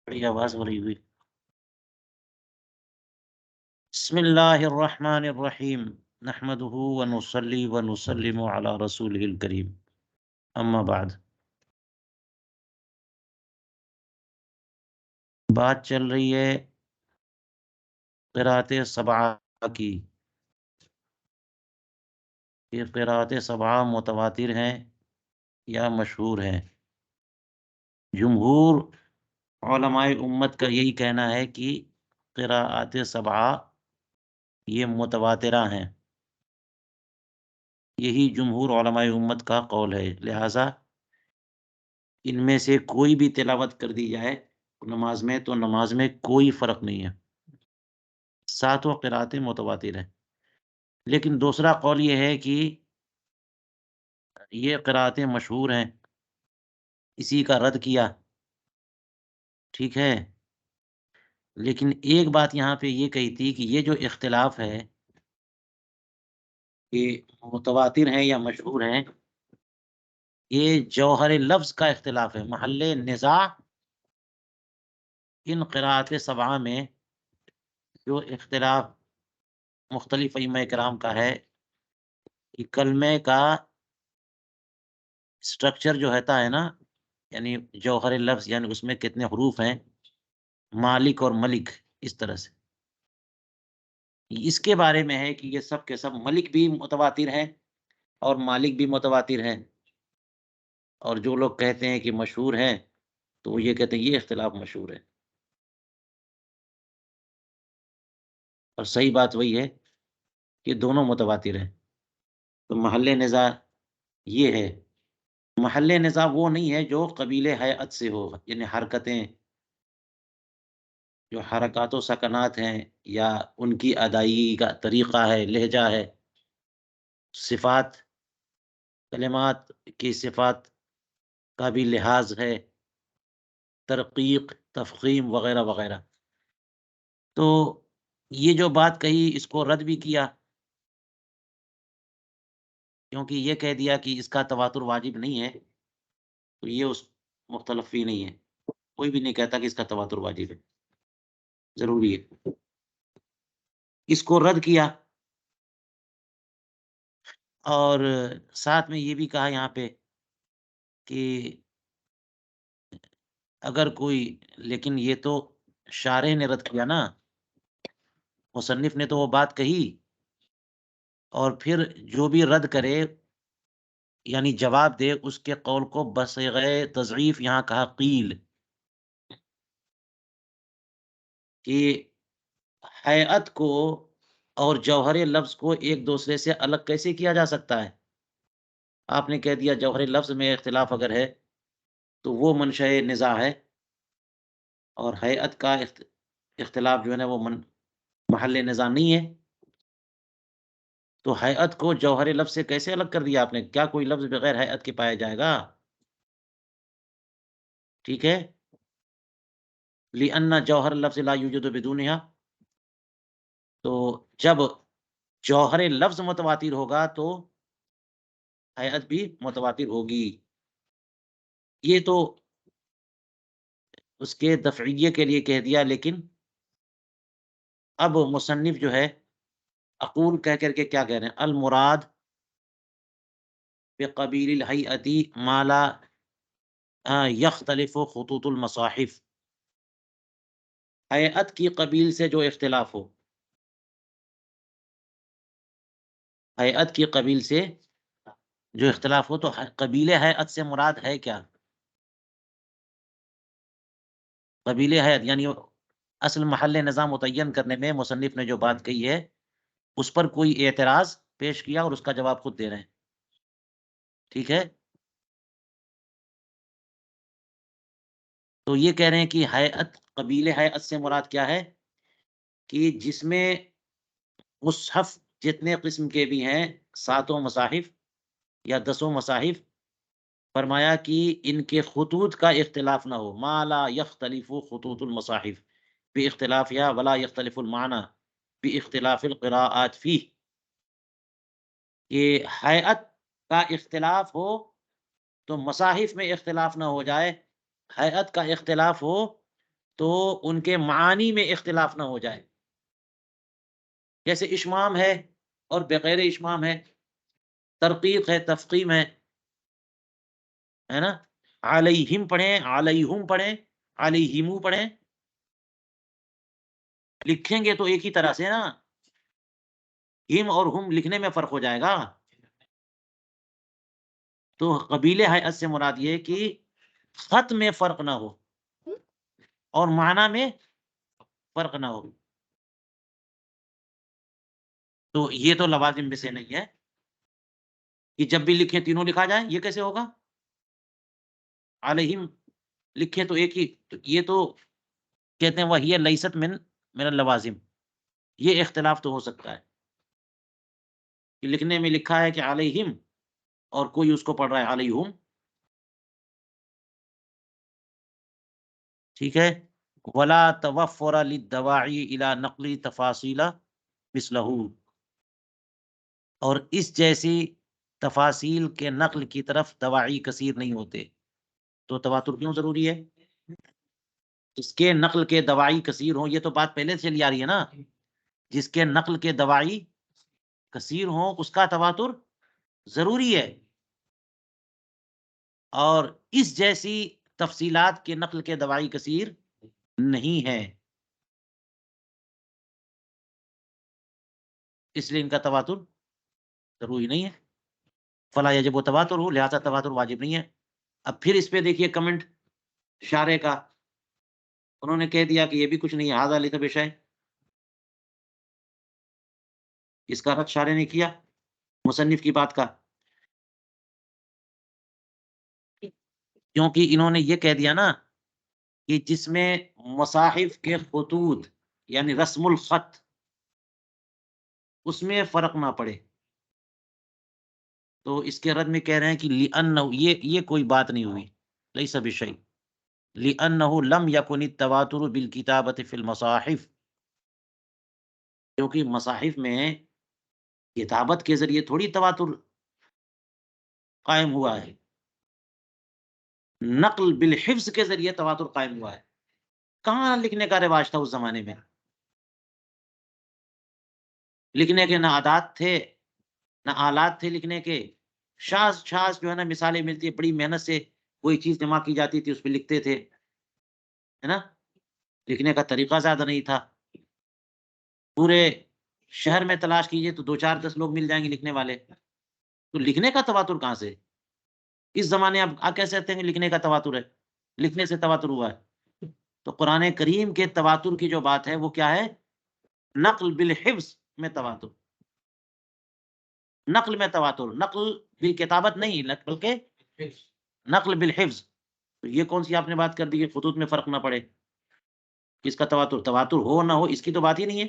بڑی آواز ہو رہی ہوئی. بسم اللہ الرحمن الرحیم نحمده ونصلی ونسلم علی رسولہ الکریم اما بعد. بات چل رہی ہے قرأت سبعہ کی. یہ قرأت سبعہ متواتر ہیں یا مشہور ہیں. جمہور علماء امت کا یہی کہنا ہے کہ قرأت سبعہ یہ متواترہ ہیں. یہی جمہور علماء امت کا قول ہے. لہذا ان میں سے کوئی بھی تلاوت کر دی جائے نماز میں تو نماز میں کوئی فرق نہیں ہے. ساتوں قرأتیں متواتر ہیں. لیکن دوسرا قول یہ ہے کہ یہ قرأتیں مشہور ہیں، اسی کا رد کیا. ٹھیک ہے، لیکن ایک بات یہاں پہ یہ کہی تھی کہ یہ جو اختلاف ہے کہ متواتر ہیں یا مشہور ہیں، یہ جوہر لفظ کا اختلاف ہے. محل نزاع ان قرأت سبعہ میں جو اختلاف مختلف ائمہ کرام کا ہے کہ کلمے کا اسٹرکچر جو ہوتا ہے نا، یعنی جوہر لفظ یعنی اس میں کتنے حروف ہیں، مالک اور ملک، اس طرح سے اس کے بارے میں ہے کہ یہ سب کے سب ملک بھی متواتر ہیں اور مالک بھی متواتر ہیں. اور جو لوگ کہتے ہیں کہ مشہور ہیں تو وہ یہ کہتے ہیں یہ اختلاف مشہور ہے. اور صحیح بات وہی ہے کہ دونوں متواتر ہیں. تو محل نزاع یہ ہے. محل نزاع وہ نہیں ہے جو قبیل ہیئت سے ہو، یعنی حرکتیں، جو حرکات و سکنات ہیں یا ان کی ادائیگی کا طریقہ ہے، لہجہ ہے، صفات، کلمات کی صفات کا بھی لحاظ ہے، ترقیق، تفخیم وغیرہ وغیرہ. تو یہ جو بات کہی اس کو رد بھی کیا، کیونکہ یہ کہہ دیا کہ اس کا تواتر واجب نہیں ہے. تو یہ اس مختلف ہی نہیں ہے. کوئی بھی نہیں کہتا کہ اس کا تواتر واجب ہے، ضروری ہے. اس کو رد کیا اور ساتھ میں یہ بھی کہا یہاں پہ کہ اگر کوئی، لیکن یہ تو شارح نے رد کیا نا، مصنف نے تو وہ بات کہی، اور پھر جو بھی رد کرے یعنی جواب دے اس کے قول کو بصیغہ تضعیف یہاں کہا قیل، کہ ہیئت کو اور جوہر لفظ کو ایک دوسرے سے الگ کیسے کیا جا سکتا ہے. آپ نے کہہ دیا جوہر لفظ میں اختلاف اگر ہے تو وہ منشأ نزاع ہے، اور ہیئت کا اختلاف جو ہے نا وہ محل نزاع نہیں ہے. تو ہیئت کو جوہر لفظ سے کیسے الگ کر دیا آپ نے؟ کیا کوئی لفظ بغیر ہیئت کے پایا جائے گا؟ ٹھیک ہے، لأن جوہر لفظ لا یوجد بدونها. تو جب جوہر لفظ متواتر ہوگا تو ہیئت بھی متواتر ہوگی. یہ تو اس کے دفعیے کے لیے کہہ دیا، لیکن اب مصنف جو ہے اقول کہہ کر کے کیا کہہ رہے ہیں؟ المراد بقبیل الہیئتی ما لا یختلف خطوط المصاحف. ہیئت کی قبیل سے جو اختلاف ہو، ہیئت کی قبیل سے جو اختلاف ہو، تو قبیل ہیئت سے مراد ہے کیا؟ قبیل ہیئت یعنی اصل محل نظام متعین کرنے میں مصنف نے جو بات کہی ہے اس پر کوئی اعتراض پیش کیا اور اس کا جواب خود دے رہے ہیں. ٹھیک ہے، تو یہ کہہ رہے ہیں کہ ہیئت، قبیل ہیئت سے مراد کیا ہے کہ جس میں مصحف جتنے قسم کے بھی ہیں، 7 مصاحف یا 10 مصاحف، فرمایا کہ ان کے خطوط کا اختلاف نہ ہو. ما لا یختلف خطوط المصاحف باختلافها ولا یختلف المعنی باختلاف القراءات فیہ. کہ ہیئت کا اختلاف ہو تو مصاحف میں اختلاف نہ ہو جائے، ہیئت کا اختلاف ہو تو ان کے معانی میں اختلاف نہ ہو جائے. جیسے اشمام ہے اور بغیر اشمام ہے، ترقیق ہے، تفخیم ہے نا؟ علیہم پڑھیں، علیہم پڑھیں، علیہمو پڑھیں، لکھیں گے تو ایک ہی طرح سے نا. ہم اور ہم لکھنے میں فرق ہو جائے گا. تو قبیلے ہیئت سے مراد یہ کہ خط میں فرق نہ ہو اور معنی میں فرق نہ ہو. تو یہ تو لوازم میں سے نہیں ہے کہ جب بھی لکھیں تینوں لکھا جائے. یہ کیسے ہوگا؟ علیہم لکھیں تو ایک ہی. تو یہ تو کہتے ہیں وہی لیست من اللوازم. یہ اختلاف تو ہو سکتا ہے کہ لکھنے میں لکھا ہے کہ علیہم اور کوئی اس کو پڑھ رہا ہے علیہم. ٹھیک ہے. ولا توفر للدواعی الى نقل تفاصیل مثلہ، اور اس جیسی تفاصیل کے نقل کی طرف دواعی کثیر نہیں ہوتے. تو تواتر کیوں ضروری ہے؟ اس کے نقل کے دواعی کثیر ہوں. یہ تو بات پہلے سے چلی آ رہی ہے نا. جس کے نقل کے دواعی کثیر ہوں اس کا تواتر ضروری ہے، اور اس جیسی تفصیلات کے نقل کے دواعی کثیر نہیں ہے، اس لیے ان کا تواتر ضروری نہیں ہے. فلا یجب و تواتر ہو، لہذا تواتر واجب نہیں ہے. اب پھر اس پہ دیکھیے کمنٹ شارح کا. انہوں نے کہہ دیا کہ یہ بھی کچھ نہیں ہے، ھذا لیس بشیء. اس کا رد شارح نے کیا مصنف کی بات کا، کیونکہ انہوں نے یہ کہہ دیا نا کہ جس میں مصاحف کے خطوط یعنی رسم الخط اس میں فرق نہ پڑے. تو اس کے رد میں کہہ رہے ہیں کہ لِأَنَّهُ، یہ کوئی بات نہیں ہوئی، لیس بشیء، لِأَنَّهُ لم يكن التواتر بالكتابة في المصاحف، کیونکہ مصاحف میں کتابت کے ذریعے تھوڑی تواتر قائم ہوا ہے، نقل بالحفظ کے ذریعے تواتر قائم ہوا ہے. کہاں لکھنے کا رواج تھا اس زمانے میں؟ لکھنے کے نہ عادات تھے نہ آلات تھے لکھنے کے. شاذ شاذ جو ہے نا مثالیں ملتی ہیں، بڑی محنت سے کوئی چیز جمع کی جاتی تھی، اس پہ لکھتے تھے، ہے نا. لکھنے کا طریقہ زیادہ نہیں تھا. پورے شہر میں تلاش کیجئے تو 2 4 10 لوگ مل جائیں گے لکھنے والے. تو لکھنے کا تواتر کہاں سے؟ اس زمانے آپ کہہ سکتے ہیں کہ لکھنے کا تواتر ہے، لکھنے سے تواتر ہوا ہے. تو قرآن کریم کے تواتر کی جو بات ہے وہ کیا ہے؟ نقل بالحفظ میں تواتر. نقل میں تواتر، نقل بالکتابت نہیں بلکہ نقل بالحفظ. تو یہ کون سی آپ نے بات کر دی کہ خطوط میں فرق نہ پڑے؟ کس کا تواتر؟ تواتر ہو نہ ہو اس کی تو بات ہی نہیں ہے.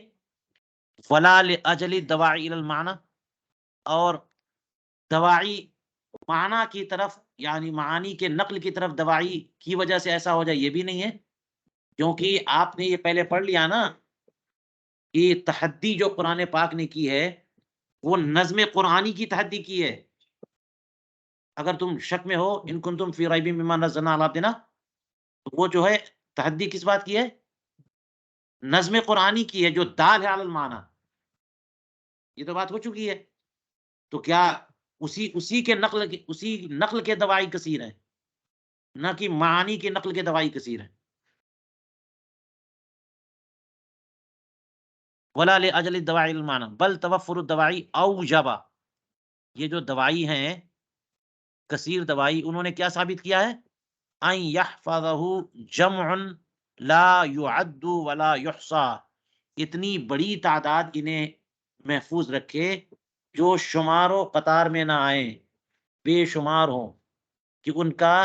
فلا لاجل الدواعی الی المعنی، اور دواعی معنی کی طرف یعنی معانی کے نقل کی طرف دواعی کی وجہ سے ایسا ہو جائے، یہ بھی نہیں ہے. کیونکہ آپ نے یہ پہلے پڑھ لیا نا کہ تحدی جو قرآن پاک نے کی ہے وہ نظم قرآنی کی تحدی کی ہے. اگر تم شک میں ہو ان کنتم فی ریب مما نزلنا علی عبدنا، تو وہ جو ہے تحدی کس بات کی ہے؟ نظم قرآنی کی ہے جو دال ہے علی المعنی. یہ تو بات ہو چکی ہے. تو کیا اسی نقل کے دواعی کثیر ہیں، نہ کہ معانی کے نقل کے دواعی کثیر ہیں. ولا لاجل الدواعی المعنی بل توفر الدواعی اوجب. یہ جو دواعی ہیں کثیر دواعی، انہوں نے کیا ثابت کیا ہے؟ ان یحفظہ جمع لا يعد ولا يحصى، اتنی بڑی تعداد انہیں محفوظ رکھے جو شمار و قطار میں نہ آئیں، بے شمار ہوں، کہ ان کا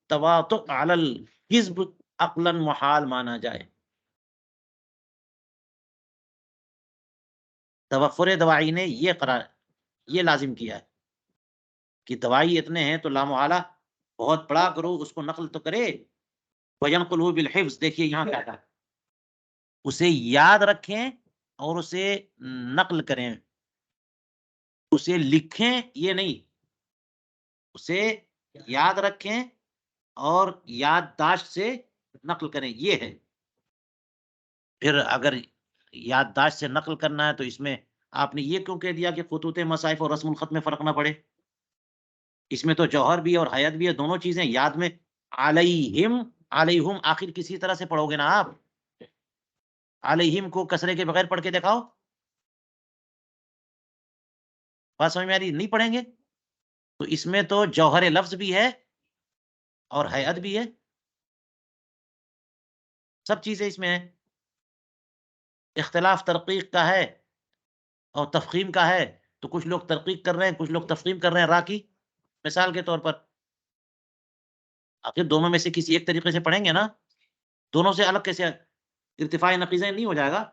تواطؤ علی الحزب عقلا محال مانا جائے. توفر دواعی نے یہ لازم کیا ہے کہ دواعی اتنے ہیں تو لامحالہ بہت بڑا کرو اس کو نقل تو کرے. وَيَنْقُلُهُ بِالْحِفْظِ، دیکھیے یہاں کیا تھا، اسے یاد رکھیں اور اسے نقل کریں. اسے لکھیں یہ نہیں، اسے یاد رکھیں اور یادداشت سے نقل کریں، یہ ہے. پھر اگر یادداشت سے نقل کرنا ہے تو اس میں آپ نے یہ کیوں کہہ دیا کہ خطوط مصاحف اور رسم الخط میں فرق نہ پڑے؟ اس میں تو جوہر بھی ہے اور حیت بھی ہے، دونوں چیزیں یاد میں علیہم، علیہم آخر کسی طرح سے پڑھو گے نا آپ، علیہم کو کسرے کے بغیر پڑھ کے دکھاؤ، بات سمجھ میں آ رہی ہے؟ نہیں پڑھیں گے تو اس میں تو جوہر لفظ بھی ہے اور حیت بھی ہے، سب چیزیں اس میں ہیں۔ اختلاف ترقیق کا ہے اور تفخیم کا ہے، تو کچھ لوگ ترقیق کر رہے ہیں، کچھ لوگ تفخیم کر رہے ہیں، را کی مثال کے طور پر، آخر دونوں میں سے کسی ایک طریقے سے پڑھیں گے نا، دونوں سے الگ کیسے ارتفاع نقیضین نہیں ہو جائے گا؟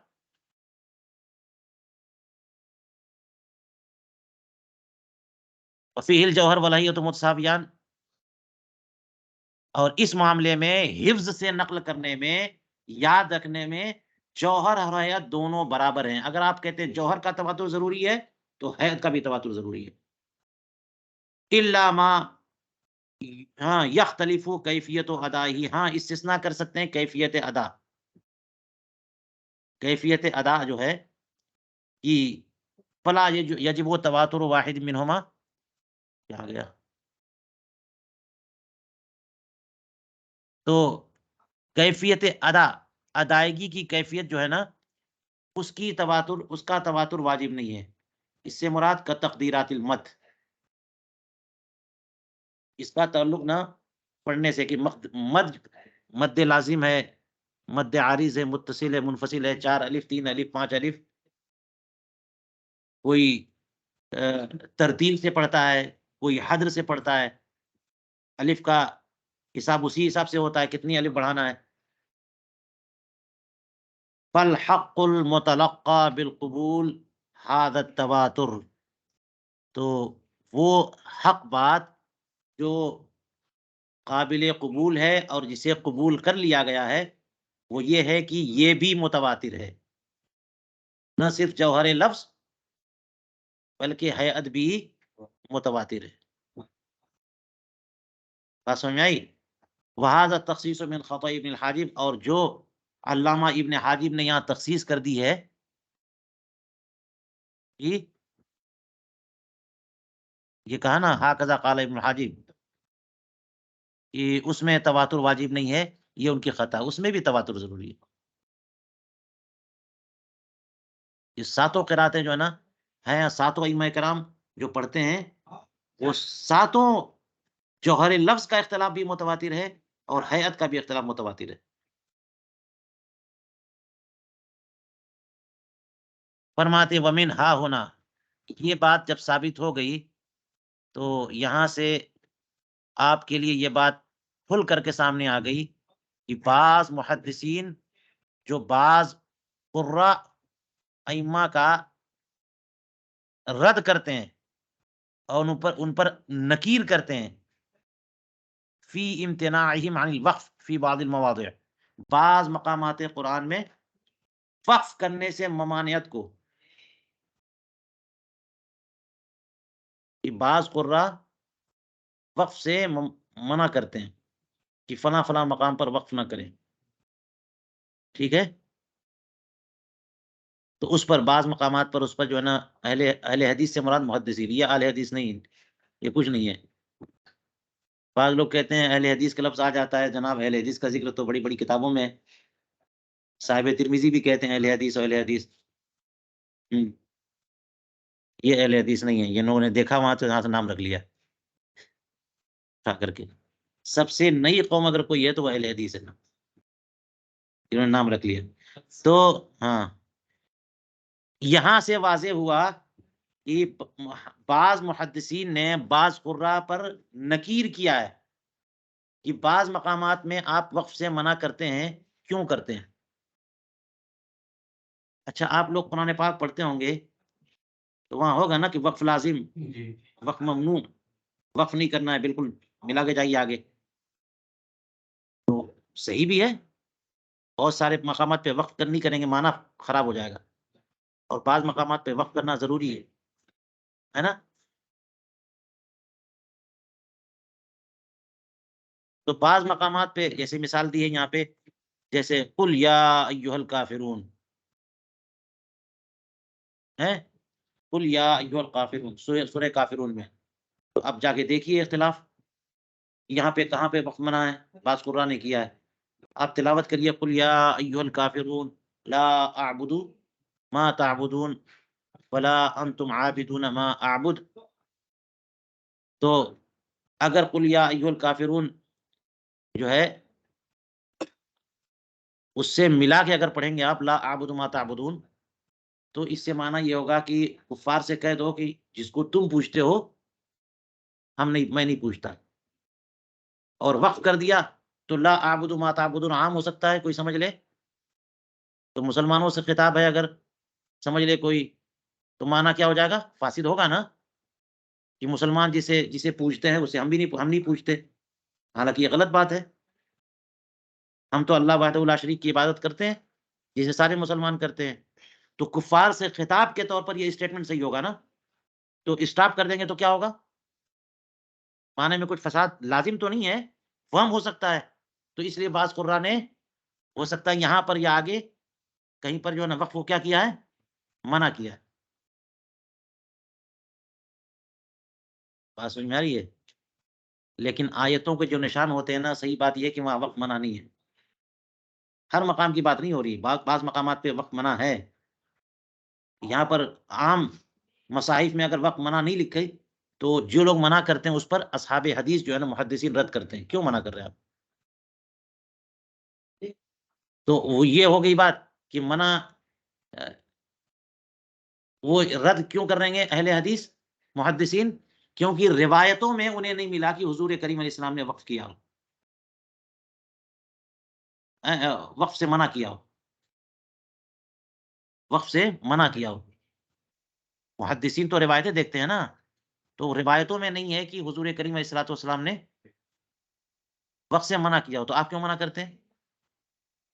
وفیہ الجوہر والحیۃ متساویان، اور اس معاملے میں حفظ سے نقل کرنے میں، یاد رکھنے میں جوہر اور حیت دونوں برابر ہیں۔ اگر آپ کہتے ہیں جوہر کا تواتر ضروری ہے تو حیت کا بھی تواتر ضروری ہے، الا ما، ہاں یختلف کیفیت و ادا ہی، ہاں استثناء کر سکتے ہیں کیفیت ادا، کیفیت ادا جو ہے کہ فلا یجب و تواتر واحد منہما، کیا آ گیا، تو کیفیت ادا، ادائیگی کی کیفیت جو ہے نا، اس کا تواتر واجب نہیں ہے، اس سے مراد کا تقدیرات المد، اس کا تعلق نہ پڑھنے سے کہ مد، مد لازم ہے، مد عارض ہے، متصل ہے، منفصل ہے، 4 الف، 3 الف، 5 الف، کوئی ترتیل سے پڑھتا ہے، کوئی حدر سے پڑھتا ہے، الف کا حساب اسی حساب سے ہوتا ہے کتنی الف بڑھانا ہے۔ فالحق المتلقى بالقبول هذا التواتر، تو وہ حق بات جو قابل قبول ہے اور جسے قبول کر لیا گیا ہے، وہ یہ ہے کہ یہ بھی متواتر ہے، نہ صرف جوہر لفظ بلکہ حیت بھی متواتر ہے، بات سمجھ میں آئی؟ وہذا تخصیص من خطأ ابن الحاجب، اور جو علامہ ابن حاجب نے یہاں تخصیص کر دی ہے کہ یہ کہا نا ہاکذا قال ابن حاجب، کہ اس میں تواتر واجب نہیں ہے، یہ ان کی خطا، اس میں بھی تواتر ضروری ہے۔ یہ ساتوں قراتیں جو ہے نا، ہیں ساتوں ائمہ کرام جو پڑھتے ہیں، وہ ساتوں جوہر لفظ کا اختلاف بھی متواتر ہے اور حیت کا بھی اختلاف متواتر ہے۔ فرماتے ومن ہا ہونا، یہ بات جب ثابت ہو گئی تو یہاں سے آپ کے لیے یہ بات کھل کر کے سامنے آ گئی کہ بعض محدثین جو بعض قرا ائمہ کا رد کرتے ہیں اور ان پر نکیر کرتے ہیں، فی امتناعہم عن الوقف فی بعض المواضع، بعض مقامات قرآن میں وقف کرنے سے ممانعت کو، کہ بعض قرا وقف سے منع کرتے ہیں کہ فلاں فلاں مقام پر وقف نہ کریں، ٹھیک ہے، تو اس پر بعض مقامات پر اس پر جو ہے نا اہل حدیث سے مراد محدثین، یہ اہل حدیث نہیں، یہ کچھ نہیں ہے۔ بعض لوگ کہتے ہیں اہل حدیث کا لفظ آ جاتا ہے، جناب اہل حدیث کا ذکر تو بڑی بڑی کتابوں میں ہے، صاحب ترمذی بھی کہتے ہیں اہل حدیث اور اہل حدیث، یہ اہل حدیث نہیں ہے، یہ لوگوں نے دیکھا وہاں سے، یہاں سے نام رکھ لیا اٹھا کر کے، سب سے نئی قوم اگر کوئی ہے تو وہ اہل حدیث ہے، انہوں نے نام رکھ لیا، تو ہاں یہاں سے واضح ہوا کہ بعض محدثین نے بعض قرا پر نکیر کیا ہے کہ بعض مقامات میں آپ وقف سے منع کرتے ہیں، کیوں کرتے ہیں؟ اچھا آپ لوگ قرآن پاک پڑھتے ہوں گے تو وہاں ہوگا نا کہ وقف لازم، وقف ممنوع، وقف نہیں کرنا ہے، بالکل ملا کے جائیے آگے، تو صحیح بھی ہے، بہت سارے مقامات پہ وقف نہیں کریں گے معنی خراب ہو جائے گا، اور بعض مقامات پہ وقف کرنا ضروری ہے نا؟ تو بعض مقامات پہ جیسے مثال دی ہے یہاں پہ جیسے قل یا ایھا الکافرون ہے، قل یا ایھا الکافرون سورہ کافرون میں، تو اب جا کے دیکھیے اختلاف یہاں پہ کہاں پہ وقف منع ہے، بعض قرآن نے کیا ہے، آپ تلاوت کریے قل یا ایھا الکافرون لا اعبد ما تعبدون ولا انتم عابدون ما اعبد، تو اگر قل یا ایھا الکافرون جو ہے اس سے ملا کے اگر پڑھیں گے آپ لا اعبد ما تعبدون، تو اس سے معنی یہ ہوگا کہ کفار سے کہہ دو کہ جس کو تم پوچھتے ہو میں نہیں پوچھتا، اور وقف کر دیا تو لا اعبد ما تعبدون عام ہو سکتا ہے، کوئی سمجھ لے تو مسلمانوں سے خطاب ہے، اگر سمجھ لے کوئی تو معنی کیا ہو جائے گا، فاسد ہوگا نا، کہ مسلمان جسے پوچھتے ہیں اسے ہم نہیں پوچھتے، حالانکہ یہ غلط بات ہے، ہم تو اللہ وحدہ لا شریک کی عبادت کرتے ہیں جسے سارے مسلمان کرتے ہیں، تو کفار سے خطاب کے طور پر یہ اسٹیٹمنٹ صحیح ہوگا نا، تو اسٹاپ کر دیں گے تو کیا ہوگا، معنی میں کچھ فساد لازم تو نہیں ہے، فہم ہو سکتا ہے، تو اس لیے بعض قرآن نے ہو سکتا ہے یہاں پر یا آگے کہیں پر جو ہے نا وقف کو کیا کیا ہے، منع کیا ہے، بات سمجھ میں آ رہی ہے، لیکن آیتوں کے جو نشان ہوتے ہیں نا، صحیح بات یہ ہے کہ وہاں وقف منع نہیں ہے، ہر مقام کی بات نہیں ہو رہی، بعض مقامات پہ وقف منع ہے، یہاں پر عام مصاحف میں اگر وقف منع نہیں لکھے تو جو لوگ منع کرتے ہیں اس پر اصحاب حدیث جو ہے نا محدثین رد کرتے ہیں، کیوں منع کر رہے ہیں آپ، تو وہ یہ ہو گئی بات کہ منع وہ رد کیوں کر رہے ہیں اہل حدیث محدثین، کیونکہ روایتوں میں انہیں نہیں ملا کہ حضور کریم علیہ السلام نے وقف کیا ہو، وقف سے منع کیا ہو، وقف سے منع کیا ہو، محدثین تو روایتیں دیکھتے ہیں نا، تو روایتوں میں نہیں ہے کہ حضور کریم علیہ الصلوۃ والسلام نے وقف سے منع کیا ہو، تو آپ کیوں منع کرتے ہیں،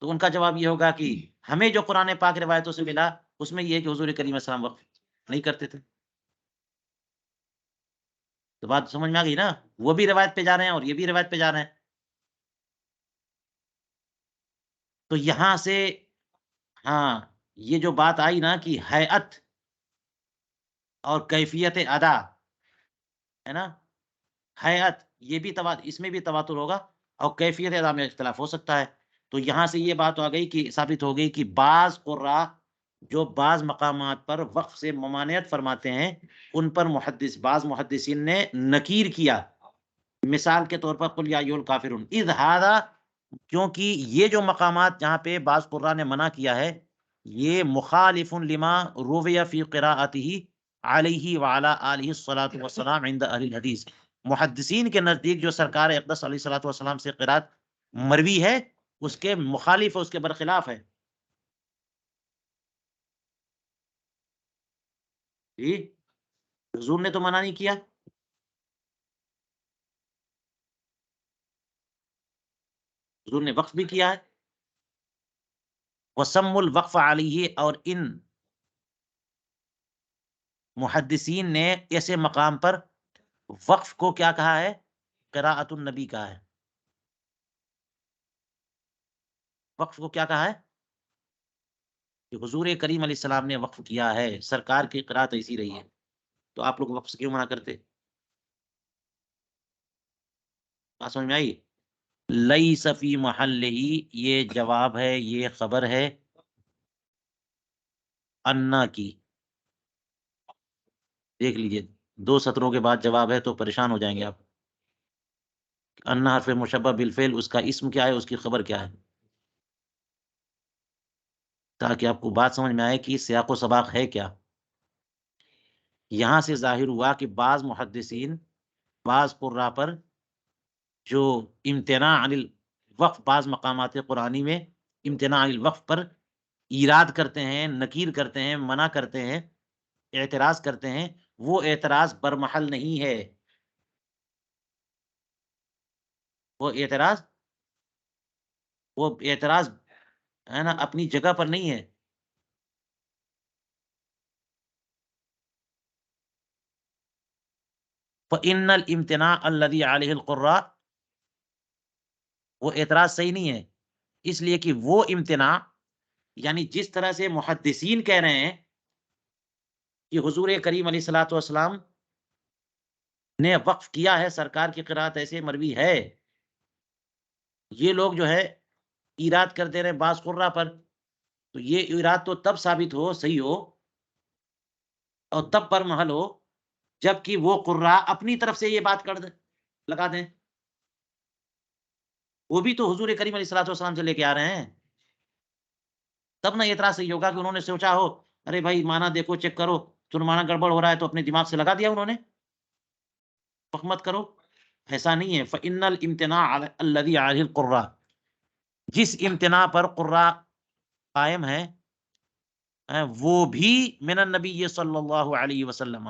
تو ان کا جواب یہ ہوگا کہ ہمیں جو قرآن پاک روایتوں سے ملا اس میں یہ ہے کہ حضور کریم علیہ السلام وقف نہیں کرتے تھے، تو بات سمجھ میں آ گئی نا، وہ بھی روایت پہ جا رہے ہیں اور یہ بھی روایت پہ جا رہے ہیں، تو یہاں سے ہاں یہ جو بات آئی نا کہ ہیئت اور کیفیت ادا ہے نا، ہیئت یہ بھی اس میں بھی تواتر ہوگا اور کیفیت ادا میں اختلاف ہو سکتا ہے، تو یہاں سے یہ بات آ گئی کہ ثابت ہو گئی کہ بعض قراء جو بعض مقامات پر وقف سے ممانعت فرماتے ہیں ان پر بعض محدثین نے نکیر کیا، مثال کے طور پر قل یا ایھا الکافرون اذ ھذا، کیونکہ یہ جو مقامات جہاں پہ بعض قراء نے منع کیا ہے یہ مخالف لما روی فی قراءتہ علیہ وعلی آلہ الصلوۃ والسلام عند اہل الحدیث، محدثین کے نزدیک جو سرکار اقدس علیہ الصلوۃ والسلام سے قرات مروی ہے اس کے مخالف ہے، اس کے برخلاف ہے، جی حضور نے تو منع نہیں کیا، حضور نے وقف بھی کیا ہے، وسم الوقف علیہ، اور ان محدثین نے ایسے مقام پر وقف کو کیا کہا ہے، قراءت النبی کہا ہے، وقف کو کیا کہا ہے کہ حضور کریم علیہ السلام نے وقف کیا ہے، سرکار کی قرات ایسی رہی ہے، تو آپ لوگ وقف سے کیوں منع کرتے، بات سمجھ میں آئی، لیس فی محلہ، یہ جواب ہے، یہ خبر ہے انا کی، دیکھ لیجئے 2 سطروں کے بعد جواب ہے تو پریشان ہو جائیں گے آپ، انا حرف مشبہ بالفعل، اس کا اسم کیا ہے، اس کی خبر کیا ہے، تاکہ آپ کو بات سمجھ میں آئے کہ سیاق و سباق ہے کیا، یہاں سے ظاہر ہوا کہ بعض محدثین بعض قراء پر جو امتناع عن الوقف، بعض مقامات قرآنی میں امتناع عن الوقف پر ایراد کرتے ہیں، نکیر کرتے ہیں، منع کرتے ہیں، اعتراض کرتے ہیں، وہ اعتراض برمحل نہیں ہے، وہ اعتراض ہے نا اپنی جگہ پر نہیں ہے، فَإِنَّ الْإِمْتِنَاعَ الَّذِي عَلَيْهِ الْقُرَّاءُ، وہ اعتراض صحیح نہیں ہے، اس لیے کہ وہ امتناع، یعنی جس طرح سے محدثین کہہ رہے ہیں کہ حضور کریم علیہ الصلوۃ والسلام نے وقف کیا ہے، سرکار کی قرات ایسے مروی ہے، یہ لوگ جو ہے ایراد کر دے رہے ہیں بعض قرا پر، تو یہ ایراد تو تب ثابت ہو، صحیح ہو اور تب پر محل ہو جبکہ وہ قرا اپنی طرف سے یہ بات کر دیں، لگا دیں، وہ بھی تو حضور کریم علیہ الصلوۃ والسلام سے لے کے آ رہے ہیں، تب نہ اعتراض صحیح ہوگا کہ انہوں نے سوچا ہو ارے بھائی مانا دیکھو چیک کرو، تم مانا گڑبڑ ہو رہا ہے تو اپنے دماغ سے لگا دیا انہوں نے، وقت مت کرو، ایسا نہیں ہے۔ فإن الامتناع الذي عليه القراء، جس امتناع پر قرا قائم ہے، وہ بھی من النبی صلی اللہ علیہ وسلم،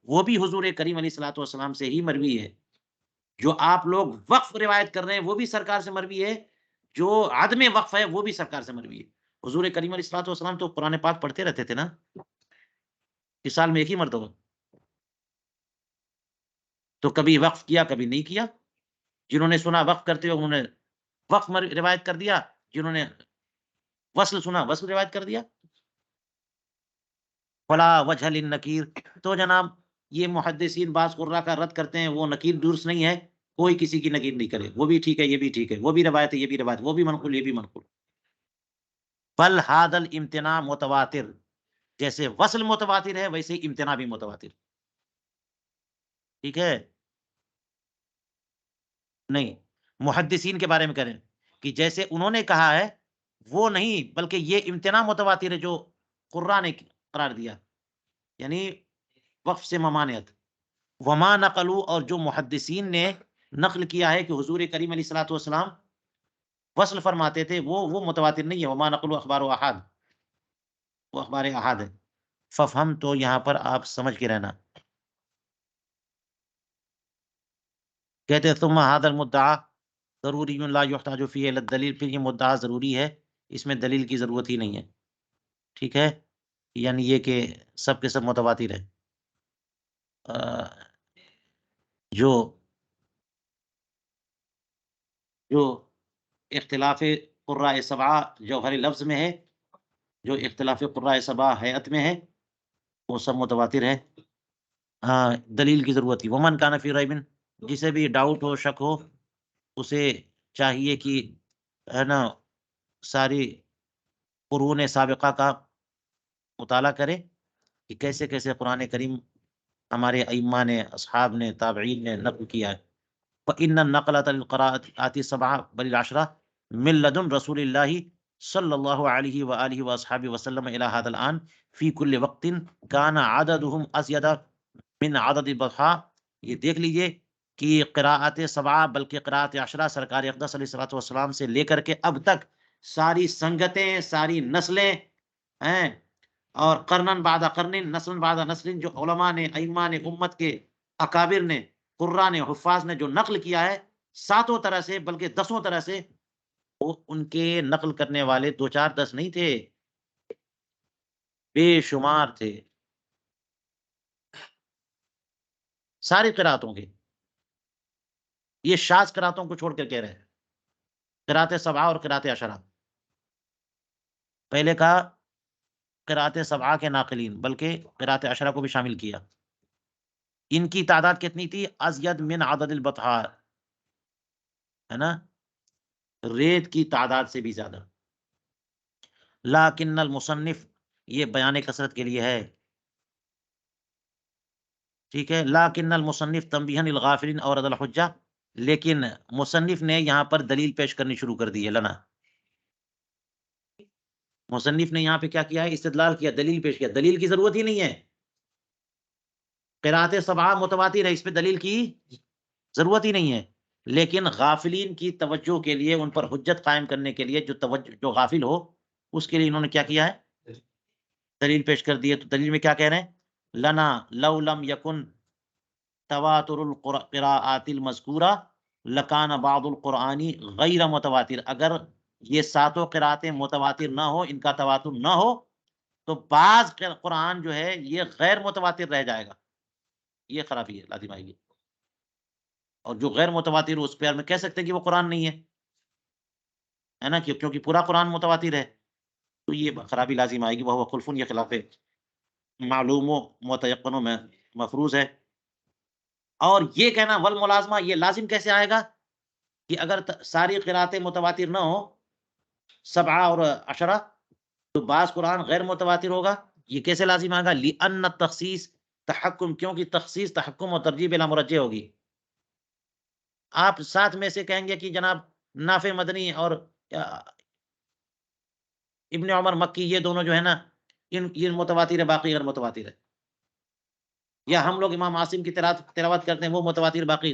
وہ بھی حضور کریم علیہ الصلوۃ والسلام سے ہی مروی ہے۔ جو آپ لوگ وقف روایت کر رہے ہیں وہ بھی سرکار سے مروی ہے، جو عدم وقف ہے وہ بھی سرکار سے مروی ہے۔ حضور کریم علیہ الصلوۃ والسلام تو قرآن پاک پڑھتے رہتے تھے نا، اس سال میں ایک ہی مرتبہ، تو کبھی وقف کیا کبھی نہیں کیا، جنہوں نے سنا وقف کرتے ہوئے انہوں نے وقف روایت کر دیا، جنہوں نے وصل سنا وصل روایت کر دیا۔ فلا وجہ للنکیر، تو جناب یہ محدثین بعض قرا کا رد کرتے ہیں، وہ نکیر درست نہیں ہے، کوئی کسی کی نکیر نہیں کرے، وہ بھی ٹھیک ہے یہ بھی ٹھیک ہے، وہ بھی روایت ہے یہ بھی روایت، وہ بھی منقول یہ بھی منقول، بل ھذا الامتناع متواتر، جیسے وصل متواتر ہے ویسے ہی امتناع بھی متواتر، ٹھیک ہے؟ نہیں، محدثین کے بارے میں کریں کہ جیسے انہوں نے کہا ہے وہ نہیں، بلکہ یہ امتناع متواتر ہے جو قرآن نے قرار دیا، یعنی وقف سے ممانعت، وما نقلوا، اور جو محدثین نے نقل کیا ہے کہ حضور کریم علیہ الصلوۃ والسلام وصل فرماتے تھے، وہ متواتر نہیں ہے، وما نقلوا اخبار و احاد، وہ اخبار احاد ہے۔ ففہم، تو یہاں پر آپ سمجھ کے رہنا، کہتے ہیں ثم هذا المدعا ضروری لا يحتاج فيه الى الدلیل، پھر یہ مدعا ضروری ہے، اس میں دلیل کی ضرورت ہی نہیں ہے، ٹھیک ہے؟ یعنی یہ کہ سب کے سب متواتر ہیں، جو جو اختلاف قراء سبعہ جوہر لفظ میں ہے، جو اختلاف قراء سبعہ ہیئت میں ہے، وہ سب متواتر ہے، ہاں دلیل کی ضرورت تھی۔ ومن کان فی ریب، جسے بھی ڈاؤٹ ہو شک ہو، اسے چاہیے کہ ہے نا ساری قرون سابقہ کا مطالعہ کرے کہ کیسے کیسے قرآن کریم ہمارے ائمہ نے، اصحاب نے، تابعین نے نقل کیا ہے۔ فإن النقلة للقراءات السبعة بل العشرة من لدن رسول الله صلى الله عليه وآله وأصحابه وسلم إلى هذا الآن في كل وقت كان عددهم أزيد من عدد البطحاء، یہ دیکھ لیجئے کہ قراءات سبعہ بلکہ قراءات عشرہ سرکار اقدس علیہ الصلوۃ والسلام سے لے کر کے اب تک ساری سنگتیں، ساری نسلیں ہیں، اور قرنن بعد قرن، نسل بعد نسل، جو علماء نے، ائمہ نے، امت کے اکابر نے، قرآن نے، حفاظ نے جو نقل کیا ہے ساتوں طرح سے بلکہ دسوں طرح سے، وہ ان کے نقل کرنے والے دو چار دس نہیں تھے، بے شمار تھے، ساری قراتوں کے، یہ شاذ قراتوں کو چھوڑ کر کہہ رہے ہیں، قرات سبعہ اور قرات عشرہ، پہلے کہا قرات سبعہ کے ناقلین بلکہ قرات عشرہ کو بھی شامل کیا، ان کی تعداد کتنی تھی؟ ازید من عدد البطحاء، ہے نا، ریت کی تعداد سے بھی زیادہ، لیکن المصنف، یہ بیان کثرت کے لیے ہے، ٹھیک ہے، لیکن المصنف تنبیہا للغافلین اورد الحجہ، لیکن مصنف نے یہاں پر دلیل پیش کرنی شروع کر دی ہے، لنا، مصنف نے یہاں پہ کیا کیا ہے؟ استدلال کیا، دلیل پیش کیا، دلیل کی ضرورت ہی نہیں ہے، قرات سبعہ متواتر ہے، اس پہ دلیل کی ضرورت ہی نہیں ہے، لیکن غافلین کی توجہ کے لیے، ان پر حجت قائم کرنے کے لیے، جو غافل ہو اس کے لیے انہوں نے کیا کیا ہے؟ دلیل پیش کر دی ہے۔ تو دلیل میں کیا کہہ رہے ہیں؟ لنا لو لم یکن تواتر القراءات المذکورہ لکان بعض القرآن غیر متواتر، اگر یہ ساتوں قراتیں متواتر نہ ہو، ان کا تواتر نہ ہو، تو بعض قرآن جو ہے یہ غیر متواتر رہ جائے گا، یہ خرابی ہے لازم آئے گی، اور جو غیر متواتر ہو اس پہ ہم کہہ سکتے ہیں کہ وہ قرآن نہیں ہے، ہے نا، کیونکہ پورا قرآن متواتر ہے، تو یہ خرابی لازم آئے گی، وہ خلفٌ، یہ خلاف معلوم و متیقن و مفروض ہے۔ اور یہ کہنا والملازمہ، یہ لازم کیسے آئے گا کہ اگر ساری قراتیں متواتر نہ ہو، سبعہ اور عشرہ، تو بعض قرآن غیر متواتر ہوگا، یہ کیسے لازم آئے گا؟ لأن التخصیص تحکم، کیونکہ تخصیص تحکم اور ترجیح بلا مرجع ہوگی۔ آپ ساتھ میں سے کہیں گے کہ جناب نافع مدنی اور ابن عمر مکی، یہ دونوں جو ہے نا، یہ متواتر ہے، باقی غیر متواتر ہے، یا ہم لوگ امام عاصم کی تلاوت کرتے ہیں، وہ متواتر، باقی،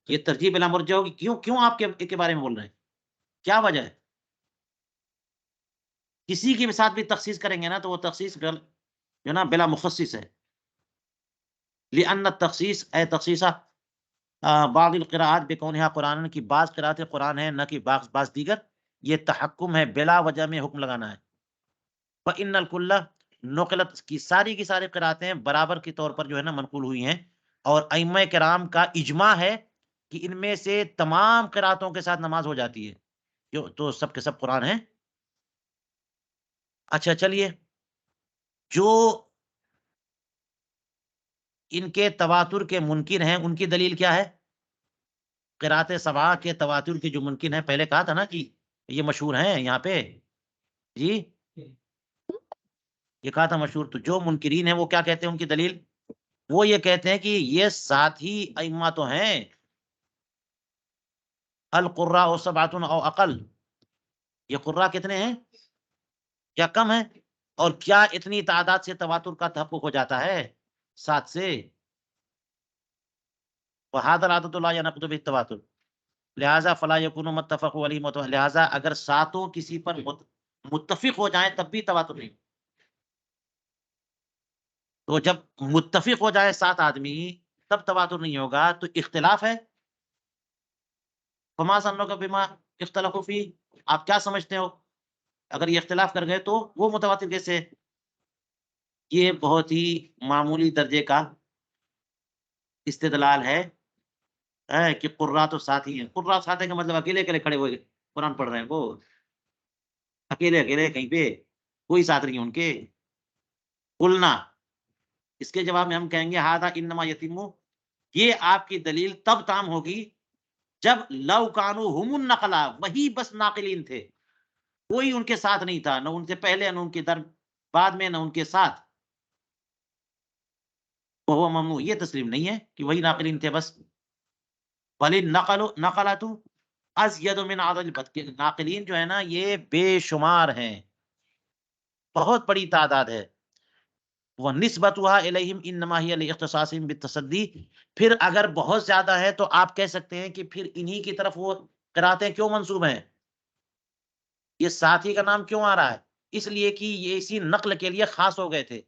یہ ترجیح بلا مرجع ہوگی۔ کیوں آپ کے بارے میں بول رہے ہیں؟ کیا وجہ ہے؟ کسی کے ساتھ بھی تخصیص کریں گے نا، تو وہ تخصیص جو ہے نا بلا مخصص ہے۔ لأن التخصیص اے تخصیصہ بعض القراءات بکونہا قرآن، کی بعض قراءتیں قرآن ہیں، نہ کہ بعض دیگر، یہ تحکم ہے، بلا وجہ میں حکم لگانا ہے۔ فإن الکل نقلت، کی ساری قراءتیں برابر کے طور پر جو ہے نا منقول ہوئی ہیں، اور ائمہ کرام کا اجماع ہے کہ ان میں سے تمام قراءتوں کے ساتھ نماز ہو جاتی ہے، تو سب کے سب قرآن ہیں۔ اچھا چلیے، جو ان کے تواتر کے منکر ہیں، ان کی دلیل کیا ہے؟ قرات سبعہ کے تواتر کے جو منکر ہیں، پہلے کہا تھا نا کہ یہ مشہور ہیں یہاں پہ، جی یہ کہا تھا مشہور، تو جو منکرین ہیں وہ کیا کہتے ہیں ان کی دلیل؟ وہ یہ کہتے ہیں کہ یہ ساتھ ہی ائمہ تو ہیں، القراء سبعۃ او اقل، یہ قراء کتنے ہیں؟ کیا کم ہے؟ اور کیا اتنی تعداد سے تواتر کا تحقق ہو جاتا ہے؟ 7 سے۔ وہذا العدد لا ينقض بالتواتر، لہذا فلا یکون متفق علیہ متواتر، لہذا اگر ساتوں کسی پر متفق ہو جائیں تب بھی تواتر نہیں، تو جب متفق ہو جائے 7 آدمی تب تواتر نہیں ہوگا، تو اختلاف ہے۔ فما ظنک بما اختلفوا فیہ، آپ کیا سمجھتے ہو اگر یہ اختلاف کر گئے تو وہ متواتر کیسے ہے؟ یہ بہت ہی معمولی درجے کا استدلال ہے کہ قراء تو ساتھ ہی ہیں۔ قراء ساتھ ہے کا مطلب اکیلے اکیلے کھڑے ہوئے قرآن پڑھ رہے ہیں، وہ اکیلے اکیلے کہیں پہ، کوئی ساتھ نہیں ان کے۔ قلنا، اس کے جواب میں ہم کہیں گے ھذا انما یتم، یہ آپ کی دلیل تب تام ہوگی جب لو کانوا ھم النقلا، وہی بس ناقلین تھے، کوئی ان کے ساتھ نہیں تھا، نہ ان سے پہلے نہ ان کے بعد میں، نہ ان کے ساتھ، وہ ممنوع، یہ تسلیم نہیں ہے کہ وہی ناقلین تھے بس۔ بل نقلۃ ازید من عدد البت، ناقلین جو ہے نا یہ بے شمار ہیں، بہت بڑی تعداد ہے۔ وَنِسْبَتُهَا إِلَيْهِمْ إِنَّمَا هِيَ لِاخْتِصَاصِهِمْ بِالتَّصَدِّي، پھر اگر بہت زیادہ ہے تو آپ کہہ سکتے ہیں کہ پھر انہی کی طرف وہ قراتیں کیوں منسوب ہیں، یہ ساتھی کا نام کیوں آ رہا ہے؟ اس لیے کہ یہ اسی نقل کے لیے خاص ہو گئے تھے،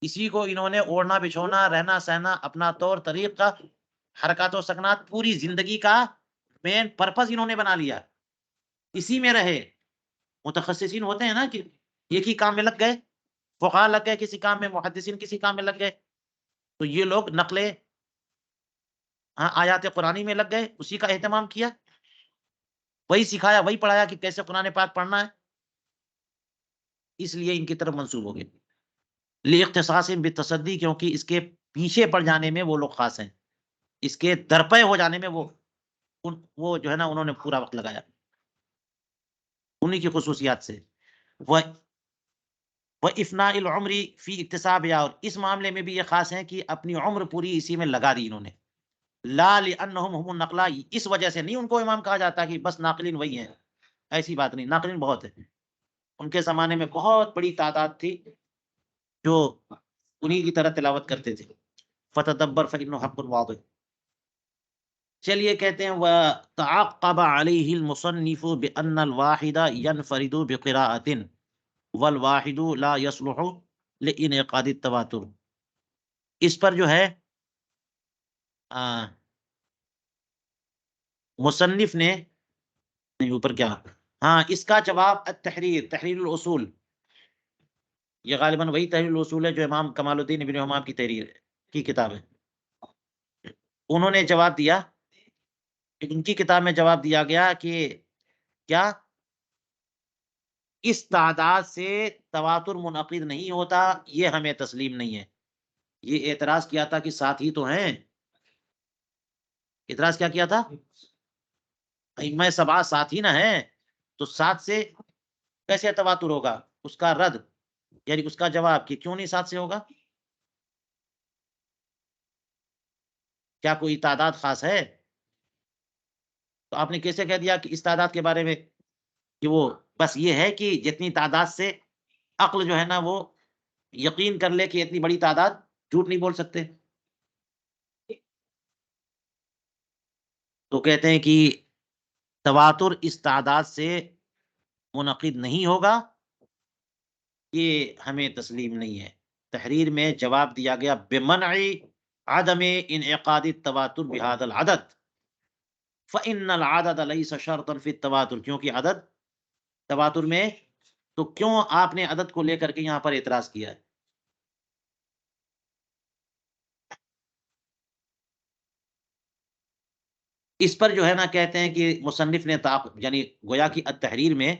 اسی کو انہوں نے اوڑھنا بچھونا، رہنا سہنا، اپنا طور طریقہ، حرکات و سکنات، پوری زندگی کا مین پرپز انہوں نے بنا لیا، اسی میں رہے۔ متخصصین ہوتے ہیں نا کہ ایک ہی کام میں لگ گئے، فقہاء لگ گئے کسی کام میں، محدثین کسی کام میں لگ گئے، تو یہ لوگ نقلیں آیات قرآنی میں لگ گئے، اسی کا اہتمام کیا، وہی سکھایا، وہی پڑھایا کہ کیسے قرآن پاک پڑھنا ہے، اس لیے ان کی طرف منسوب ہو گئے۔ لاختصاص بالتصدی، کیونکہ اس کے پیچھے پڑ جانے میں وہ لوگ خاص ہیں، اس کے درپے ہو جانے میں وہ جو ہے نا انہوں نے پورا وقت لگایا، انہی کی خصوصیات سے۔ وہ افناء العمر فی اکتساب، اور اس معاملے میں بھی یہ خاص ہیں کہ اپنی عمر پوری اسی میں لگا دی انہوں نے، لا لانہم هم النقلا، اس وجہ سے نہیں ان کو امام کہا جاتا کہ بس ناقلین وہی ہیں، ایسی بات نہیں، ناقلین بہت ہیں، ان کے زمانے میں بہت بڑی تعداد تھی جو انہی کی طرح تلاوت کرتے تھے۔ فتدبر فإنه حق واضح۔ چلیے کہتے ہیں وتعقب علیہ المصنف بأن الواحد ينفرد بقراءة والواحد لا يصلح لانعقاد التواتر، اس پر جو ہے مصنف نے، نہیں اوپر کیا، ہاں اس کا جواب تحریر الاصول، یہ غالباً وہی تحریر الاصول ہے جو امام کمال الدین ابن حمام کی تحریر کی کتاب ہے، انہوں نے جواب دیا، ان کی کتاب میں جواب دیا گیا کہ کیا اس تعداد سے تواتر منعقد نہیں ہوتا، یہ ہمیں تسلیم نہیں ہے۔ یہ اعتراض کیا تھا کہ ساتھ ہی تو ہیں۔ اعتراض کیا کیا تھا؟ ائمہ سبعہ ساتھ ہی نہ ہیں، تو ساتھ سے کیسے تواتر ہوگا؟ اس کا رد، یعنی اس کا جواب کہ کیوں نہیں ساتھ سے ہوگا؟ کیا کوئی تعداد خاص ہے؟ تو آپ نے کیسے کہہ دیا کہ اس تعداد کے بارے میں کہ وہ بس یہ ہے کہ جتنی تعداد سے عقل جو ہے نا وہ یقین کر لے کہ اتنی بڑی تعداد، جھوٹ نہیں بول سکتے؟ تو کہتے ہیں کہ تواتر اس تعداد سے منعقد نہیں ہوگا، یہ ہمیں تسلیم نہیں ہے۔ تحریر میں جواب دیا گیا بمنع عدم انعقاد التواتر بهذا العدد فإن العدد ليس شرطا في التواتر، کیونکہ عدد تواتر میں، تو کیوں آپ نے عدد کو لے کر کے یہاں پر اعتراض کیا ہے؟ اس پر جو ہے نا کہتے ہیں کہ مصنف نے یعنی گویا کی التحریر میں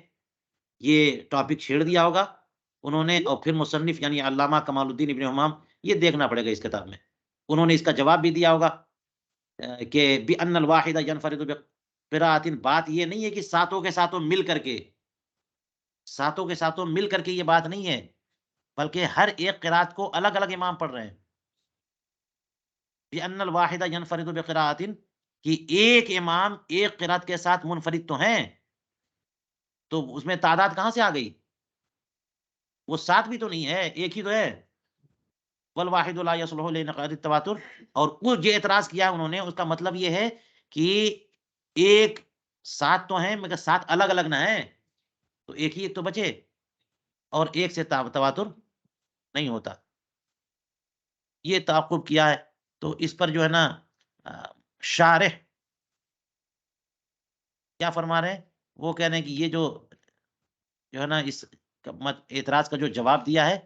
یہ ٹاپک چھیڑ دیا ہوگا انہوں نے، اور پھر مصنف یعنی علامہ کمال الدین ابن حمام، یہ دیکھنا پڑے گا اس کتاب میں، انہوں نے اس کا جواب بھی دیا ہوگا کہ بِأَنَّ الْوَاحِدَ يَنْفَرِدُ بِقِرَاءَةٍ، بات یہ نہیں ہے کہ ساتوں کے ساتوں مل کر کے، ساتوں کے ساتوں مل کر کے یہ بات نہیں ہے، بلکہ ہر ایک قرات کو الگ الگ امام پڑھ رہے ہیں۔ بِأَنَّ الْوَاحِدَ يَنْفَرِدُ بِقِرَاءَةٍ، کہ ایک امام ایک قرات کے ساتھ منفرد تو ہیں، تو اس میں تعداد کہاں سے آ گئی؟ وہ سات بھی تو نہیں ہے، ایک ہی تو ہے۔ والواحد لا يصلح لانعقاد التواتر، اور کچھ جو اعتراض کیا انہوں نے اس کا مطلب یہ ہے کہ ایک سات تو ہیں مگر سات الگ الگ نہ ہیں، تو ایک ہی ایک تو بچے، اور ایک سے تواتر نہیں ہوتا، یہ تعقب کیا ہے۔ تو اس پر جو ہے نا شارح کیا فرما رہے ہیں؟ وہ کہہ رہے ہیں کہ یہ جو ہے نا اس اعتراض کا جو جواب دیا ہے،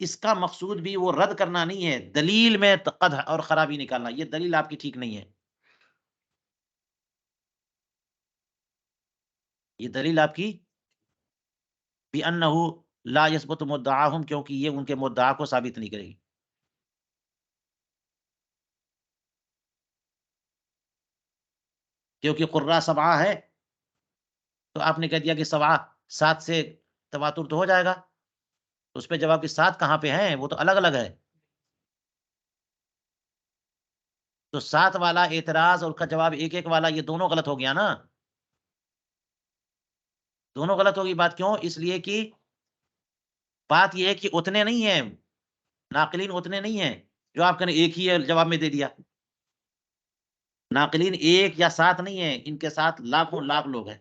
اس کا مقصود بھی وہ رد کرنا نہیں ہے، دلیل میں قدح اور خرابی نکالنا، یہ دلیل آپ کی ٹھیک نہیں ہے، یہ دلیل آپ کی بِأَنَّهُ لا يثبت مدعاهم، کیونکہ یہ ان کے مدعا کو ثابت نہیں کرے گی، کیونکہ قرہ سبعہ ہے، تو آپ نے کہہ دیا کہ سبعہ سات سے تواتر تو ہو جائے گا، تو اس پہ جواب کہ سات کہاں پہ ہیں، وہ تو الگ الگ ہے، تو سات والا اعتراض اور اس کا جواب ایک ایک والا، یہ دونوں غلط ہو گیا نا، دونوں غلط ہوگی۔ بات کیوں؟ اس لیے کہ بات یہ ہے کہ اتنے نہیں ہیں، ناقلین اتنے نہیں ہیں جو آپ نے ایک ہی جواب میں دے دیا، ناقلین ایک یا سات نہیں ہیں، ان کے ساتھ لاکھوں لاکھ لوگ ہیں،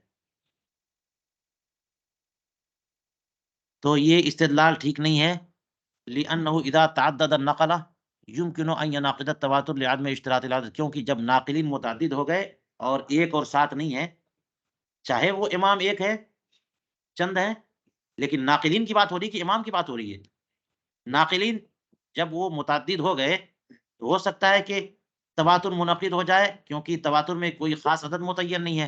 تو یہ استدلال ٹھیک نہیں ہے۔ لأنه اذا تعدد النقل يمكن ان يناقض التواتر لعدم اشتراط العدد، کیونکہ جب ناقلین متعدد ہو گئے اور ایک اور سات نہیں ہے، چاہے وہ امام ایک ہے، چند ہیں، لیکن ناقلین کی بات ہو رہی ہے کہ امام کی بات ہو رہی ہے؟ ناقلین جب وہ متعدد ہو گئے تو ہو سکتا ہے کہ تواتر منعقد ہو جائے، کیونکہ تواتر میں کوئی خاص عدد متعین نہیں ہے۔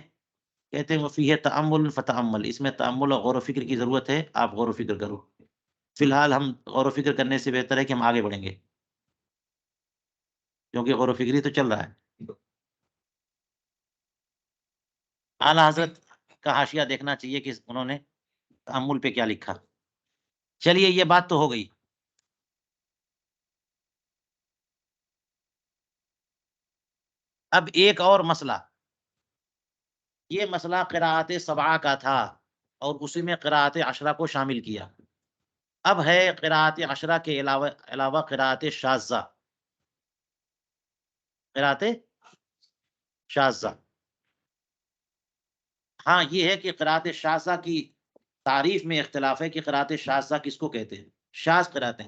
کہتے ہیں وفیہ تأمل فتأمل، اس میں تأمل اور غور و فکر کی ضرورت ہے، آپ غور و فکر کرو۔ فی الحال ہم غور و فکر کرنے سے بہتر ہے کہ ہم آگے بڑھیں گے، کیونکہ غور و فکری تو چل رہا ہے۔ اعلیٰ حضرت کا حاشیہ دیکھنا چاہیے کہ انہوں نے تأمل پہ کیا لکھا۔ چلیے یہ بات تو ہو گئی، اب ایک اور مسئلہ، یہ مسئلہ قراءت سبعہ کا تھا اور اسی میں قراءت عشرہ کو شامل کیا، اب ہے قراءت عشرہ کے علاوہ قراءت شاذہ، قراءت شاذہ۔ ہاں یہ ہے کہ قراءت شاذہ کی تعریف میں اختلاف ہے کہ قراءت شاذہ کس کو کہتے ہیں، شاذ قراءتیں،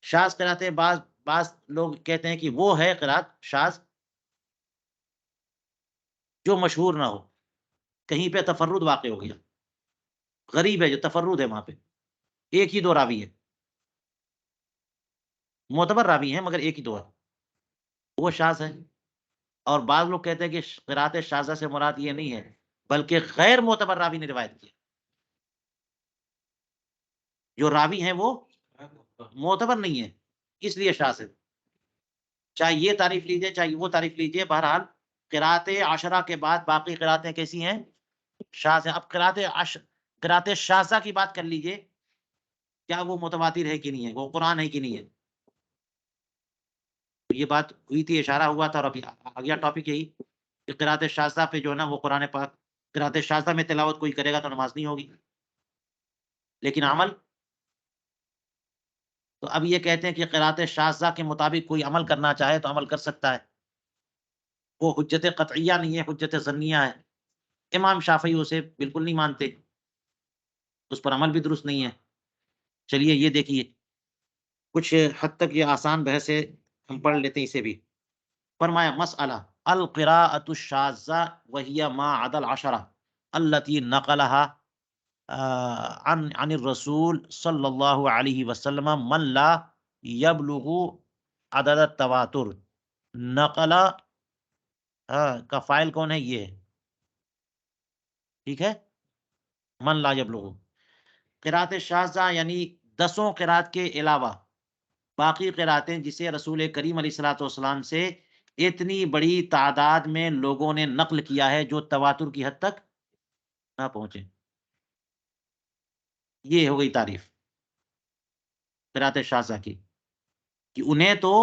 شاذ قراءتیں بعض بعض لوگ کہتے ہیں کہ وہ ہے قراءت شاذ جو مشہور نہ ہو، کہیں پہ تفرد واقع ہو گیا، غریب ہے جو تفرد ہے وہاں پہ، ایک ہی دو راوی ہے، معتبر راوی ہیں مگر ایک ہی دو ہے، وہ شاذ ہے۔ اور بعض لوگ کہتے ہیں کہ قراءت شاذہ سے مراد یہ نہیں ہے بلکہ غیر معتبر راوی نے روایت کیا. جو راوی ہیں وہ معتبر نہیں ہے، اس لیے شاذ ہے. چاہے یہ تعریف لیجیے چاہے وہ تعریف لیجیے، بہرحال قرأت عشرہ کے بعد باقی قرأتیں کیسی ہیں؟ شاذ ہیں. اب قرأت شاذہ کی بات کر لیجیے، کیا وہ متواتر ہے کہ نہیں ہے، وہ قرآن ہے کہ نہیں ہے. تو یہ بات ہوئی تھی، اشارہ ہوا تھا، اور ابھی اگلا ٹاپک یہی کہ قرأت شاذہ پہ جو ہے نا وہ قرآن پاک، قرأت شاذہ میں تلاوت کوئی کرے گا تو نماز نہیں ہوگی، لیکن عمل. تو اب یہ کہتے ہیں کہ قرأت شاذہ کے مطابق کوئی عمل کرنا چاہے تو عمل کر سکتا ہے، وہ حجت قطعیہ نہیں ہے، حجت ظنیہ ہے. امام شافعی اسے بالکل نہیں مانتے، اس پر عمل بھی درست نہیں ہے. چلیے یہ دیکھیے، کچھ حد تک یہ آسان بحث ہے، ہم پڑھ لیتے ہیں اسے بھی. فرمایا مسئلہ القراءۃ الشاذہ وہی ما عدا العشرہ التي نقلها عن الرسول صلی اللہ علیہ وسلم من لا یبلغ عدد التواتر. نقل کا فائل کون ہے؟ یہ ہے، ٹھیک ہے. من لا یبلغ، قرأت شاذہ یعنی 10 قرأت کے علاوہ باقی قرأتیں جسے رسول کریم علیہ الصلوۃ والسلام سے اتنی بڑی تعداد میں لوگوں نے نقل کیا ہے جو تواتر کی حد تک نہ پہنچے. یہ ہو گئی تعریف قرأت شاذہ کی، کہ انہیں تو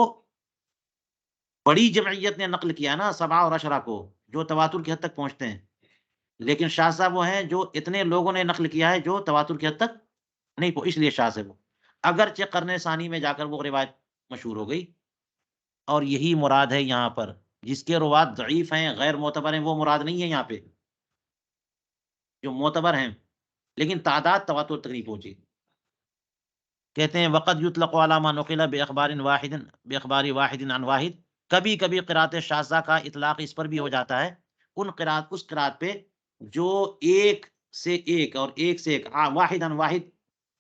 بڑی جمعیت نے نقل کیا نا، سبعہ اور عشرہ کو، جو تواتر کی حد تک پہنچتے ہیں. لیکن شاذہ وہ ہیں جو اتنے لوگوں نے نقل کیا ہے جو تواتر کی حد تک نہیں پہنچ، اس لیے شاذ ہے وہ. اگرچہ قرن ثانی میں جا کر وہ روایت مشہور ہو گئی، اور یہی مراد ہے یہاں پر. جس کے روات ضعیف ہیں، غیر معتبر ہیں، وہ مراد نہیں ہے یہاں پہ. جو معتبر ہیں لیکن تعداد تواتر تک نہیں پہنچی. کہتے ہیں وقد یطلق علی ما نقل باخبار واحد عن واحد. کبھی کبھی قرأت شاذہ کا اطلاق اس پر بھی ہو جاتا ہے، اس قرأت پہ جو ایک سے ایک اور ایک سے ایک واحد عن واحد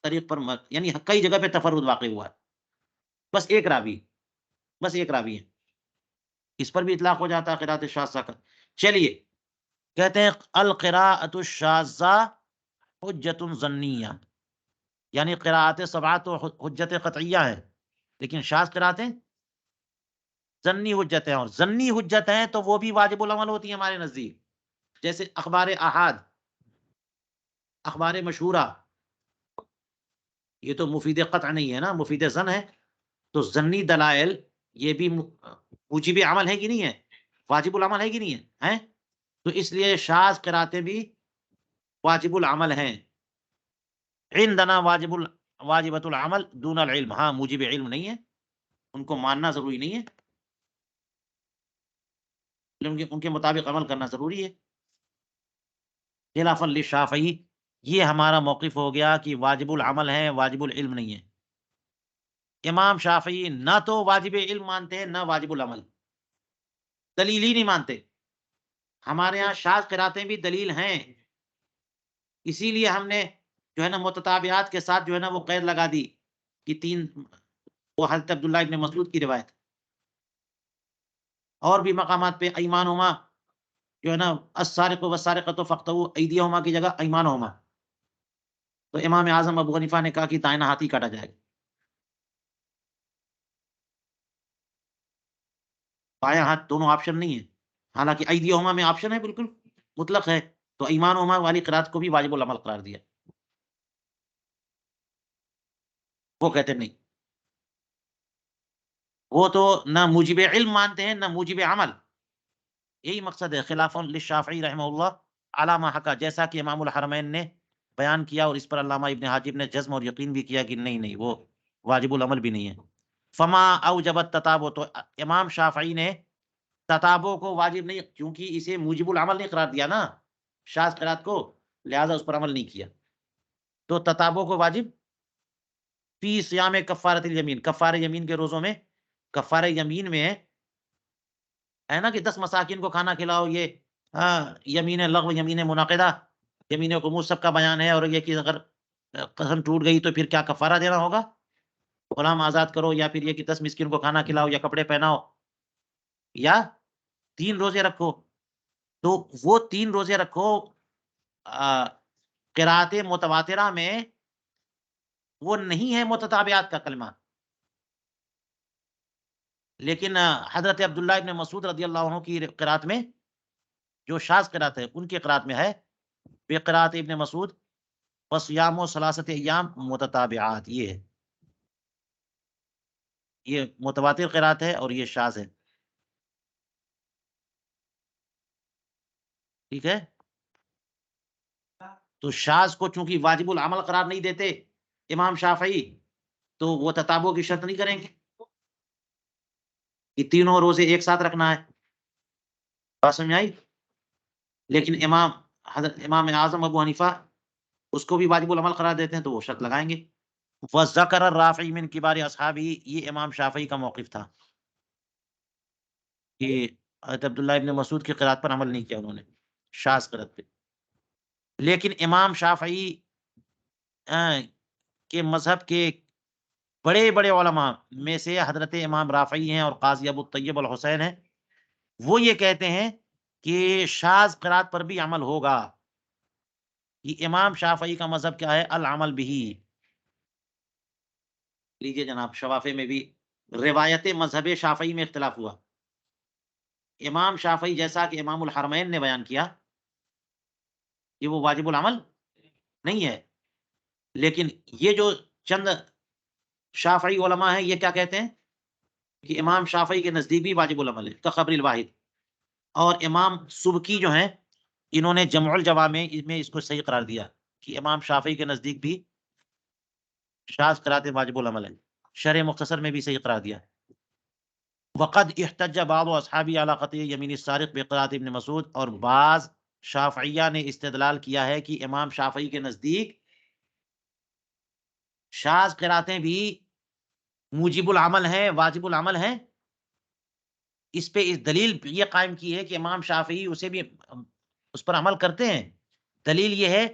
طریق پر یعنی کئی جگہ پہ تفرد واقع ہوا ہے، بس ایک راوی ہے، اس پر بھی اطلاق ہو جاتا ہے قرأت شاذہ کا. چلیے کہتے ہیں القراءۃ الشاذہ حجت ظنیہ، یعنی قراءت سبعہ تو حجت قطعیہ ہے، لیکن شاذ قراءتیں ظنی حجت ہیں. اور ظنی حجت ہیں تو وہ بھی واجب العمل ہوتی ہیں ہمارے نزدیک، جیسے اخبار احاد، اخبار مشہورہ، یہ تو مفید قطع نہیں ہے نا، مفید ظن ہے. تو ظنی دلائل یہ بھی موجب عمل ہے کہ نہیں ہے، واجب العمل ہے کہ نہیں ہے، ہیں؟ تو اس لیے شاذ قرأتیں بھی واجب العمل ہیں. عندنا واجبۃ العمل دون العلم، ہاں موجب علم نہیں ہے، ان کو ماننا ضروری نہیں ہے، ان کے مطابق عمل کرنا ضروری ہے. خلافاً للشافعی، یہ ہمارا موقف ہو گیا کہ واجب العمل ہے، واجب العلم نہیں ہے. امام شافعی نہ تو واجب علم مانتے ہیں نہ واجب العمل، دلیل ہی نہیں مانتے. ہمارے ہاں شاذ قرأتیں بھی دلیل ہیں، اسی لیے ہم نے جو ہے نا متتابعات کے ساتھ جو ہے نا وہ قید لگا دی کہ 3، وہ حضرت عبداللہ ابن مسعود کی روایت. اور بھی مقامات پہ ایمانہما جو ہے نا السارق والسارقۃ فاقطعوا ایدیہما کی جگہ ایمانہما. تو امام اعظم ابو حنیفہ نے کہا کہ دائنا ہاتھ ہی کاٹا جائے گا، بایاں ہاتھ دونوں آپشن نہیں ہے. حالانکہ ایدیہما میں آپشن ہے، بالکل مطلق ہے. تو ایمانہما والی قرات کو بھی واجب العمل قرار دیا. وہ کہتے نہیں، وہ تو نہ موجب علم مانتے ہیں نہ موجب عمل. یہی مقصد ہے خلاف للشافعی رحمہ اللہ علی ما حکا، جیسا کہ امام الحرمین نے بیان کیا، اور اس پر علامہ ابن حاجب نے جزم اور یقین بھی کیا کہ نہیں وہ واجب العمل بھی نہیں ہے. فما اوجب التتابع، تو امام شافعی نے تتابع کو واجب نہیں، کیونکہ اسے موجب العمل نہیں قرار دیا نا شاذ قرات کو، لہذا اس پر عمل نہیں کیا. تو تتابع کو واجب فی صیام کفارۃ الیمین، کفار یمین کے روزوں میں. کفار یمین میں ہے نا کہ 10 مساکین کو کھانا کھلاؤ، یہ یمین لغو، یمین منعقدہ، یمین غموس سب کا بیان ہے. اور یہ کہ اگر قسم ٹوٹ گئی تو پھر کیا کفارہ دینا ہوگا، غلام آزاد کرو، یا پھر یہ کہ 10 مسکین کو کھانا کھلاؤ، یا کپڑے پہناؤ، یا 3 روزے رکھو. تو وہ 3 روزے رکھو قرات متواترہ میں وہ نہیں ہے متتابعات کا کلمہ، لیکن حضرت عبداللہ ابن مسعود رضی اللہ عنہ کی قرات میں جو شاذ قرات ہے ان کی قرات میں ہے بے قرات ابن مسعود وصیام و ثلاثت ایام متتابعات، یہ ہے، یہ متواتر قرات ہے اور یہ شاذ ہے، ٹھیک ہے؟ تو شاذ کو چونکہ واجب العمل قرار نہیں دیتے امام شافعی، تو وہ تتابع کی شرط نہیں کریں گے کہ تینوں روزے ایک ساتھ رکھنا ہے، بات سمجھ آئی؟ لیکن حضرت امام اعظم ابو حنیفہ اس کو بھی واجب العمل قرار دیتے ہیں تو وہ شرط لگائیں گے۔ وذکر الرافعی من کبار اصحابہ، یہ امام شافعی کا موقف تھا کہ حضرت عبداللہ ابن مسعود کی قرات پر عمل نہیں کیا انہوں نے، شاذ قرات پہ۔ لیکن امام شافعی کے مذہب کے بڑے بڑے علماء میں سے حضرت امام رافعی ہیں اور قاضی ابو الطیب الحسین ہیں، وہ یہ کہتے ہیں کہ شاذ قرات پر بھی عمل ہوگا۔ یہ امام شافعی کا مذہب کیا ہے؟ العمل بہی۔ لیجیے جناب، شوافے میں بھی روایت مذہب شافعی میں اختلاف ہوا۔ امام شافعی جیسا کہ امام الحرمین نے بیان کیا کہ وہ واجب العمل نہیں ہے، لیکن یہ جو چند شافعی علماء ہیں یہ کیا کہتے ہیں کہ امام شافعی کے نزدیک بھی واجب العمل ہے، کخبر الواحد۔ اور امام سبکی جو ہیں انہوں نے جمع الجوامع میں اس کو صحیح قرار دیا کہ امام شافعی کے نزدیک بھی شاذ قرات واجب العمل ہے، شرح مختصر میں بھی صحیح قرار دیا۔ وقد احتج بعض اصحاب علی قطع یمین السارق بقرات ابن مسعود، اور بعض شافعیہ نے استدلال کیا ہے کہ امام شافعی کے نزدیک شاذ قراتیں بھی موجب العمل ہیں، واجب العمل ہیں۔ اس پہ اس دلیل یہ قائم کی ہے کہ امام شافعی اسے بھی اس پر عمل کرتے ہیں۔ دلیل یہ ہے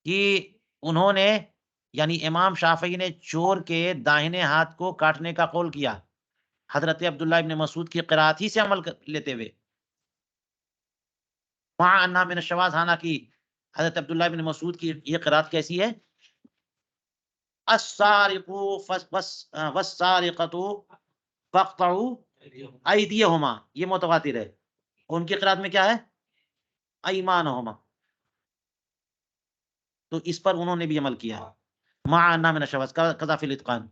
کہ انہوں نے، یعنی امام شافعی نے چور کے داہنے ہاتھ کو کاٹنے کا قول کیا حضرت عبداللہ ابن مسعود کی قرات ہی سے عمل لیتے ہوئے، وہاں انا من الشواذ، حالانکہ حضرت عبداللہ ابن مسعود کی یہ قرات کیسی ہے؟ السارق والسارقۃ فاقطعوا ایدیہما، یہ متواتر ہے۔ ان کی قرات میں کیا ہے؟ ایمانہما، تو اس پر انہوں نے بھی عمل کیا مع ان من الشواذ قضا فی الاتقان۔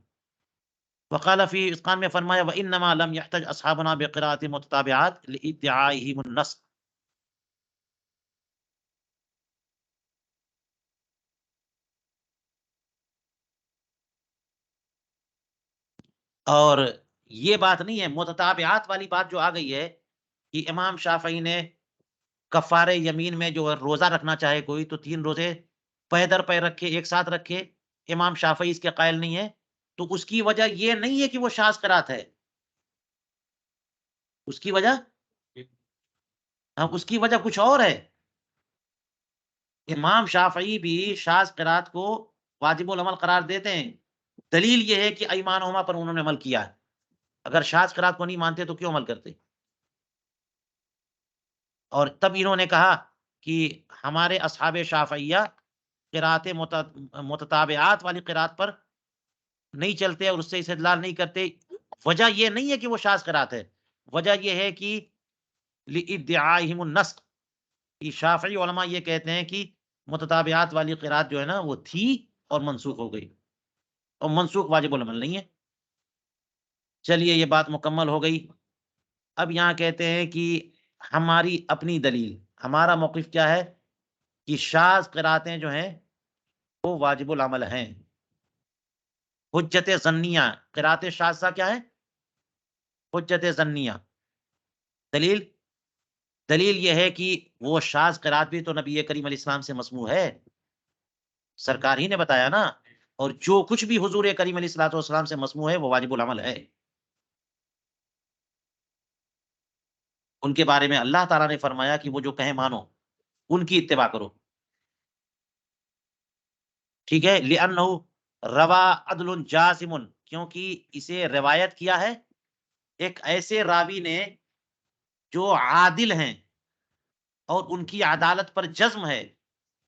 وقال فی اتقان میں فرمایا وانما لم يحتج اصحابنا بقراءۃ متتابعات لادعائهم النص، اور یہ بات نہیں ہے، متتابعات والی بات جو آ گئی ہے کہ امام شافعی نے کفارے یمین میں جو روزہ رکھنا چاہے کوئی تو 3 روزے پے در پے رکھے، ایک ساتھ رکھے، امام شافعی اس کے قائل نہیں ہے، تو اس کی وجہ یہ نہیں ہے کہ وہ شاذ قرات ہے، اس کی وجہ اس کی وجہ کچھ اور ہے۔ امام شافعی بھی شاذ قرات کو واجب العمل قرار دیتے ہیں، دلیل یہ ہے کہ ایمانہما پر انہوں نے عمل کیا ہے، اگر شاذ قرات کو نہیں مانتے تو کیوں عمل کرتے؟ اور تب انہوں نے کہا کہ ہمارے اصحاب شافعیہ قرات متتابعات والی قرات پر نہیں چلتے اور اس سے استدلال نہیں کرتے۔ وجہ یہ نہیں ہے کہ وہ شاذ قرات ہے، وجہ یہ ہے کہ لادعائهم النسخ، کہ شافعی علماء یہ کہتے ہیں کہ متتابعات والی قرات جو ہے نا وہ تھی اور منسوخ ہو گئی، اور منسوخ واجب العمل نہیں ہے۔ چلیے یہ بات مکمل ہو گئی۔ اب یہاں کہتے ہیں کہ ہماری اپنی دلیل، ہمارا موقف کیا ہے کہ شاذ قراتیں جو ہیں وہ واجب العمل ہیں۔ حجت ظنیہ، قرات شاذہ کیا ہے؟ حجت ظنیہ۔ دلیل، دلیل یہ ہے کہ وہ شاذ قرات بھی تو نبی کریم علیہ السلام سے مسموع ہے، سرکار ہی نے بتایا نا، اور جو کچھ بھی حضور کریم علیہ الصلوۃ والسلام سے مسموع ہے وہ واجب العمل ہے۔ ان کے بارے میں اللہ تعالیٰ نے فرمایا کہ وہ جو کہیں مانو، ان کی اتباع کرو، ٹھیک ہے؟ لِأَنَّهُ روا عدل جازم، کیونکہ اسے روایت کیا ہے ایک ایسے راوی نے جو عادل ہیں اور ان کی عدالت پر جزم ہے،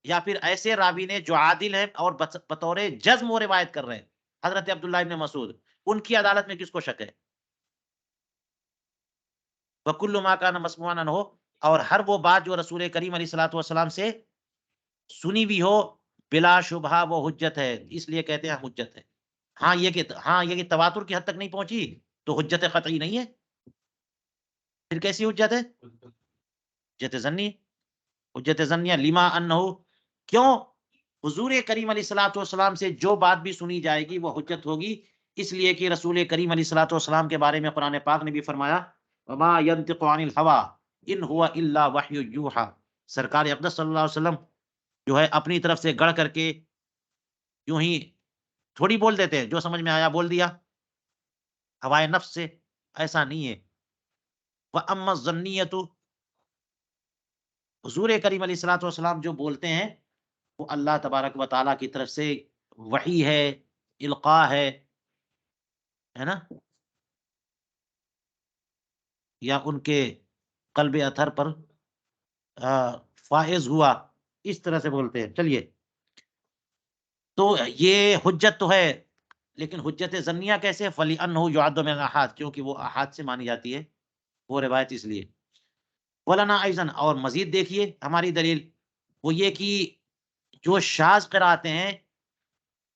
یا پھر ایسے راوی نے جو عادل ہیں اور بطور جزم وہ روایت کر رہے ہیں، حضرت عبداللہ ابن مسعود، ان کی عدالت میں کس کو شک ہے؟ وَكُلُّ مَا كَانَ مَسْمُوعًا عنہ، اور ہر وہ بات جو رسول کریم علیہ الصلوۃ والسلام سے سنی بھی ہو، بلا شبہ وہ حجت ہے، اس لیے کہتے ہیں حجت ہے۔ ہاں یہ کہ تواتر کی حد تک نہیں پہنچی تو حجت قطعی نہیں ہے، پھر کیسی حجت ہے؟ حجت ظنی، حجت ظنیہ لما انہ، کیوں؟ حضور کریم علیہ الصلوۃ والسلام سے جو بات بھی سنی جائے گی وہ حجت ہوگی، اس لیے کہ رسول کریم علیہ الصلوۃ والسلام کے بارے میں قرآن پاک نے بھی فرمایا وما ينطق عن الهوى ان هو الا وحی یوحى، سرکار اقدس صلی اللہ علیہ وسلم جو ہے اپنی طرف سے گڑھ کر کے یوں ہی تھوڑی بول دیتے ہیں، جو سمجھ میں آیا بول دیا ہوائے نفس سے، ایسا نہیں ہے۔ واما الظنیۃ، حضور کریم علیہ الصلوۃ والسلام جو بولتے ہیں وہ اللہ تبارک و تعالیٰ کی طرف سے وحی ہے، القاء ہے نا، یا ان کے قلب اطہر پر فائز ہوا، اس طرح سے بولتے ہیں۔ چلیے، تو یہ حجت تو ہے، لیکن حجت ظنیہ کیسے؟ فَلِأَنَّهُ يُعَدُّ مِنَ الْآحَادِ، کیونکہ وہ احاد سے مانی جاتی ہے وہ روایت، اس لیے۔ وَلَنَا أَيْضًا، اور مزید دیکھیے ہماری دلیل، وہ یہ کہ جو شاذ قرأتیں ہیں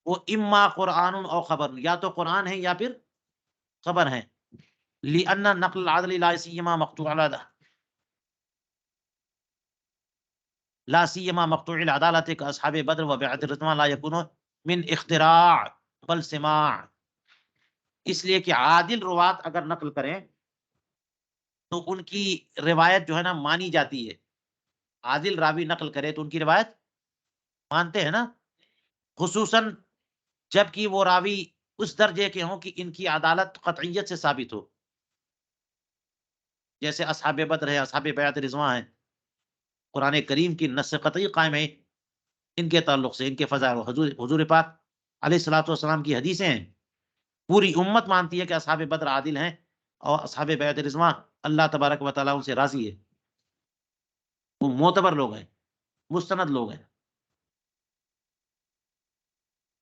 وہ اما قرآن او خبر، یا تو قرآن ہے یا پھر خبر ہیں، لِأَنَّ نقل العدل لا سیما مقطوع لا سیما مقطوع العدالت كاصحاب بدر وبیعة الرضوان لا يكون من اختراع بل سماع، اس لیے کہ عادل روات اگر نقل کریں تو ان کی روایت جو ہے نا مانی جاتی ہے، عادل راوی نقل کرے تو ان کی روایت مانتے ہیں نا، خصوصاً جب کہ وہ راوی اس درجے کے ہوں کہ ان کی عدالت قطعیت سے ثابت ہو، جیسے اصحاب بدر ہے، اصحاب بیعت رضوان ہیں، قرآن کریم کی نص قطعی قائم ہے ان کے تعلق سے، ان کے فضائل، حضور پاک علیہ الصلوۃ والسلام کی حدیثیں ہیں، پوری امت مانتی ہے کہ اصحاب بدر عادل ہیں اور اصحاب بیعت رضوان اللہ تبارک و تعالیٰ ان سے راضی ہے، وہ معتبر لوگ ہیں، مستند لوگ ہیں۔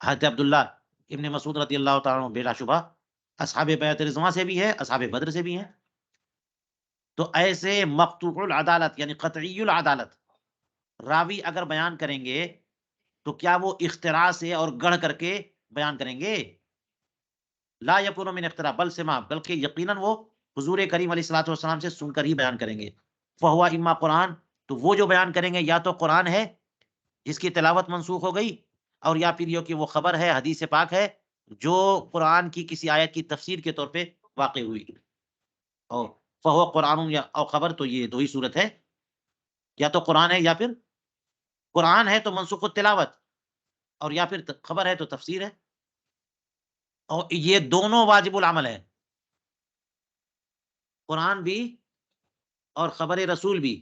حضرت عبداللہ ابن مسعود رضی اللہ تعالیٰ عنہ بلا شبہ اصحاب بیعت رضوان سے بھی ہے، اصحاب بدر سے بھی ہیں، تو ایسے مقطوع العدالت یعنی قطعی العدالت راوی اگر بیان کریں گے تو کیا وہ اختراع سے اور گڑھ کر کے بیان کریں گے؟ لا یکون من اختراع بل سماع، بلکہ یقیناً وہ حضور کریم علیہ الصلوۃ والسلام سے سن کر ہی بیان کریں گے۔ فہو اما قرآن، تو وہ جو بیان کریں گے یا تو قرآن ہے جس کی تلاوت منسوخ ہو گئی، اور یا پھر یہ کہ وہ خبر ہے، حدیث پاک ہے جو قرآن کی کسی آیت کی تفسیر کے طور پہ واقع ہوئی، اور فہو قرآن یا او خبر، تو یہ دو ہی صورت ہے، یا تو قرآن ہے یا پھر قرآن ہے تو منسوخ التلاوت، اور یا پھر خبر ہے تو تفسیر ہے، اور یہ دونوں واجب العمل ہے، قرآن بھی اور خبر رسول بھی،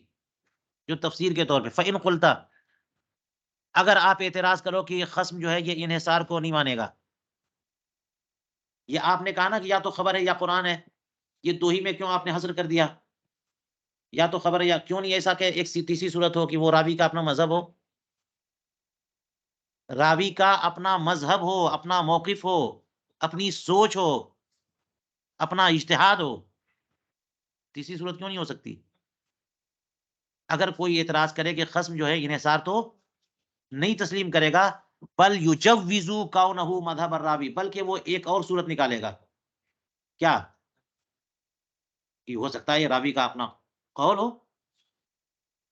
جو تفسیر کے طور پہ۔ فَإِن قُلْتَ، اگر آپ اعتراض کرو کہ یہ خصم جو ہے یہ انحصار کو نہیں مانے گا، یہ آپ نے کہا نا کہ یا تو خبر ہے یا قرآن ہے، یہ دو ہی میں کیوں آپ نے حصر کر دیا؟ یا تو خبر ہے یا، کیوں نہیں ایسا کہ ایک تیسری صورت ہو کہ وہ راوی کا اپنا مذہب ہو، راوی کا اپنا مذہب ہو، اپنا موقف ہو، اپنی سوچ ہو، اپنا اجتہاد ہو، تیسری صورت کیوں نہیں ہو سکتی؟ اگر کوئی اعتراض کرے کہ خصم جو ہے انحصار تو نہیں تسلیم کرے گا، بل یجوزو کونہ مذہب الراوی، بلکہ وہ ایک اور صورت نکالے گا، کیا؟ کہ ہو سکتا ہے یہ راوی کا اپنا قول ہو،